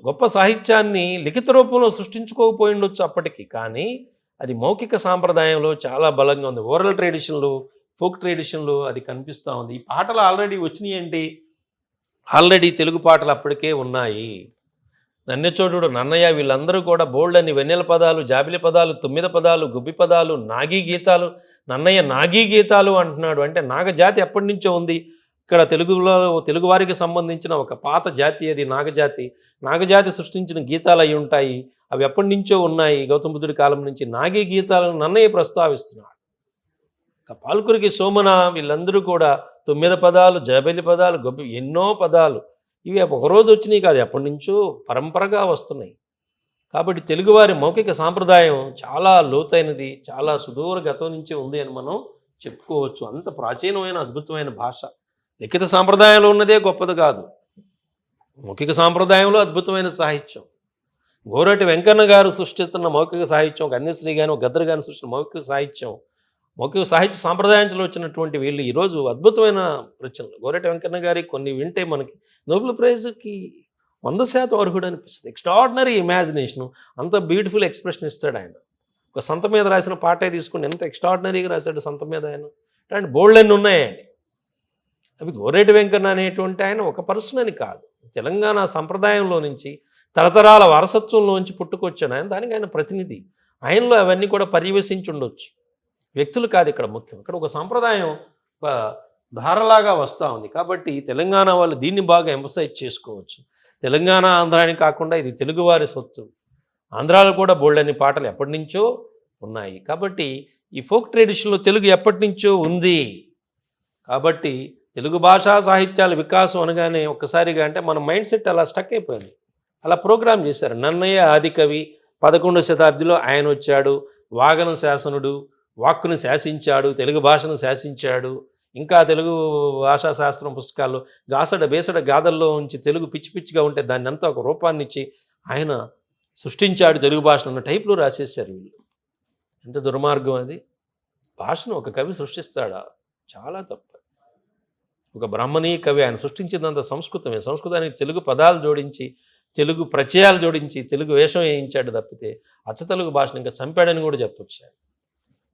గొప్ప సాహిత్యాన్ని లిఖిత రూపంలో సృష్టించుకోకపోయి ఉండొచ్చు అప్పటికి, కానీ అది మౌఖిక సాంప్రదాయంలో చాలా బలంగా ఉంది. ఓరల్ ట్రెడిషన్లో, ఫోక్ ట్రెడిషన్లో అది కనిపిస్తూ ఉంది. ఈ పాటలు ఆల్రెడీ వచ్చినాయి అంటే ఆల్రెడీ తెలుగు పాటలు అప్పటికే ఉన్నాయి. నన్నెచోడు, నన్నయ్య వీళ్ళందరూ కూడా బోల్డ్ అని వెన్నెల పదాలు, జాబిలి పదాలు, తొమ్మిద పదాలు, గుబ్బి పదాలు, నాగీ గీతాలు, నన్నయ్య నాగీ గీతాలు అంటున్నాడు. అంటే నాగజాతి ఎప్పటి నుంచో ఉంది, ఇక్కడ తెలుగువారికి సంబంధించిన ఒక పాత జాతి అది నాగజాతి. నాగజాతి సృష్టించిన గీతాలు అయి ఉంటాయి. అవి ఎప్పటి నుంచో ఉన్నాయి. గౌతమ బుద్ధుడి కాలం నుంచి నాగీ గీతాలను నన్నయ్య ప్రస్తావిస్తున్నాడు. పాల్కురికి సోమన వీళ్ళందరూ కూడా 9 పదాలు, జాబెలి పదాలు, ఎన్నో పదాలు. ఇవి ఒకరోజు వచ్చినాయి కాదు, ఎప్పటి నుంచో పరంపరగా వస్తున్నాయి. కాబట్టి తెలుగువారి మౌఖిక సాంప్రదాయం చాలా లోతైనది, చాలా సుదూర గతం నుంచి ఉంది అని మనం చెప్పుకోవచ్చు. అంత ప్రాచీనమైన అద్భుతమైన భాష. లిఖిత సాంప్రదాయంలో ఉన్నదే గొప్పది కాదు, మౌఖిక సాంప్రదాయంలో అద్భుతమైన సాహిత్యం. గోరటి వెంకన్న గారు సృష్టిస్తున్న మౌఖిక సాహిత్యం, ఒక అన్యశ్రీ గాని, ఒక గద్దర్ గాని సృష్టిస్తున్న మౌఖిక సాహిత్య సాంప్రదాయంలో వచ్చినటువంటి వీళ్ళు ఈరోజు అద్భుతమైన రచనలు. గోరటి వెంకన్న గారి కొన్ని వింటే మనకి నోబెల్ ప్రైజ్కి 100% అర్హుడు అనిపిస్తుంది. ఎక్స్ట్రాడినరీ ఇమాజినేషను, అంత బ్యూటిఫుల్ ఎక్స్ప్రెషన్ ఇస్తాడు ఆయన. ఒక సంత మీద రాసిన పాటే తీసుకుని ఎంత ఎక్స్ట్రాడినరీగా రాశాడు సంత మీద ఆయన. అంటే బోల్డెన్ని ఉన్నాయి ఆయన. అవి గోరేటి వెంకన్న అనేటువంటి ఆయన ఒక పర్సన్ అని కాదు, తెలంగాణ సంప్రదాయంలో నుంచి తరతరాల వారసత్వంలోంచి పుట్టుకొచ్చాడు ఆయన. దానికి ఆయన ప్రతినిధి. ఆయనలో అవన్నీ కూడా పర్యవేశించి ఉండొచ్చు. వ్యక్తులు కాదు ఇక్కడ ముఖ్యం. ఇక్కడ ఒక సాంప్రదాయం ఒక ధారలాగా వస్తూ ఉంది. కాబట్టి తెలంగాణ వాళ్ళు దీన్ని బాగా ఎంఫసైజ్ చేసుకోవచ్చు. తెలంగాణ ఆంధ్రాని కాకుండా ఇది తెలుగువారి సొత్తు. ఆంధ్రాలో కూడా బోల్డన్ని పాటలు ఎప్పటి నుంచో ఉన్నాయి. కాబట్టి ఈ ఫోక్ ట్రెడిషన్లో తెలుగు ఎప్పటి నుంచో ఉంది. కాబట్టి తెలుగు భాషా సాహిత్యాల వికాసం అనగానే ఒక్కసారిగా అంటే మన మైండ్ సెట్ అలా స్టక్ అయిపోయింది. అలా ప్రోగ్రామ్ చేశారు. నన్నయ్య ఆదికవి, 11వ శతాబ్దిలో ఆయన వచ్చాడు. వాగన శాసనుడు వాక్కును శాసించాడు, తెలుగు భాషను శాసించాడు. ఇంకా తెలుగు భాషా శాస్త్రం పుస్తకాల్లో గాసడ బేసడ గాథల్లో ఉంచి తెలుగు పిచ్చి పిచ్చిగా ఉంటే దాన్ని అంతా ఒక రూపాన్ని ఇచ్చి ఆయన సృష్టించాడు తెలుగు భాషను అన్న టైప్లో రాసేసారు వీళ్ళు. ఎంత దుర్మార్గం అది. భాషను ఒక కవి సృష్టిస్తాడా? చాలా తప్పు. ఒక బ్రాహ్మణీయ కవి ఆయన సృష్టించిందంత సంస్కృతమే. సంస్కృతానికి తెలుగు పదాలు జోడించి, తెలుగు ప్రత్యయాలు జోడించి, తెలుగు వేషం వేయించాడు తప్పితే అచ్చతెలుగు భాషను ఇంకా చంపాడని కూడా చెప్పొచ్చు.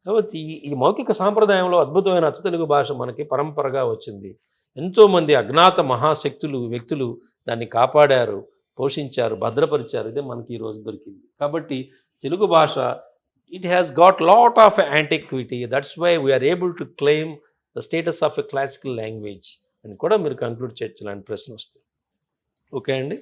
కాబట్టి ఈ మౌఖిక సాంప్రదాయంలో అద్భుతమైన అచ్చతెలుగు భాష మనకి పరంపరగా వచ్చింది. ఎంతోమంది అజ్ఞాత మహాశక్తులు, వ్యక్తులు దాన్ని కాపాడారు, పోషించారు, భద్రపరిచారు. ఇదే మనకి ఈరోజు దొరికింది. కాబట్టి తెలుగు భాష it has got lot of antiquity. That's why we are able to claim the status of a classical language అని కూడా మీరు కంక్లూడ్ చేయొచ్చు ఇలాంటి ప్రశ్న వస్తే. ఓకే అండి.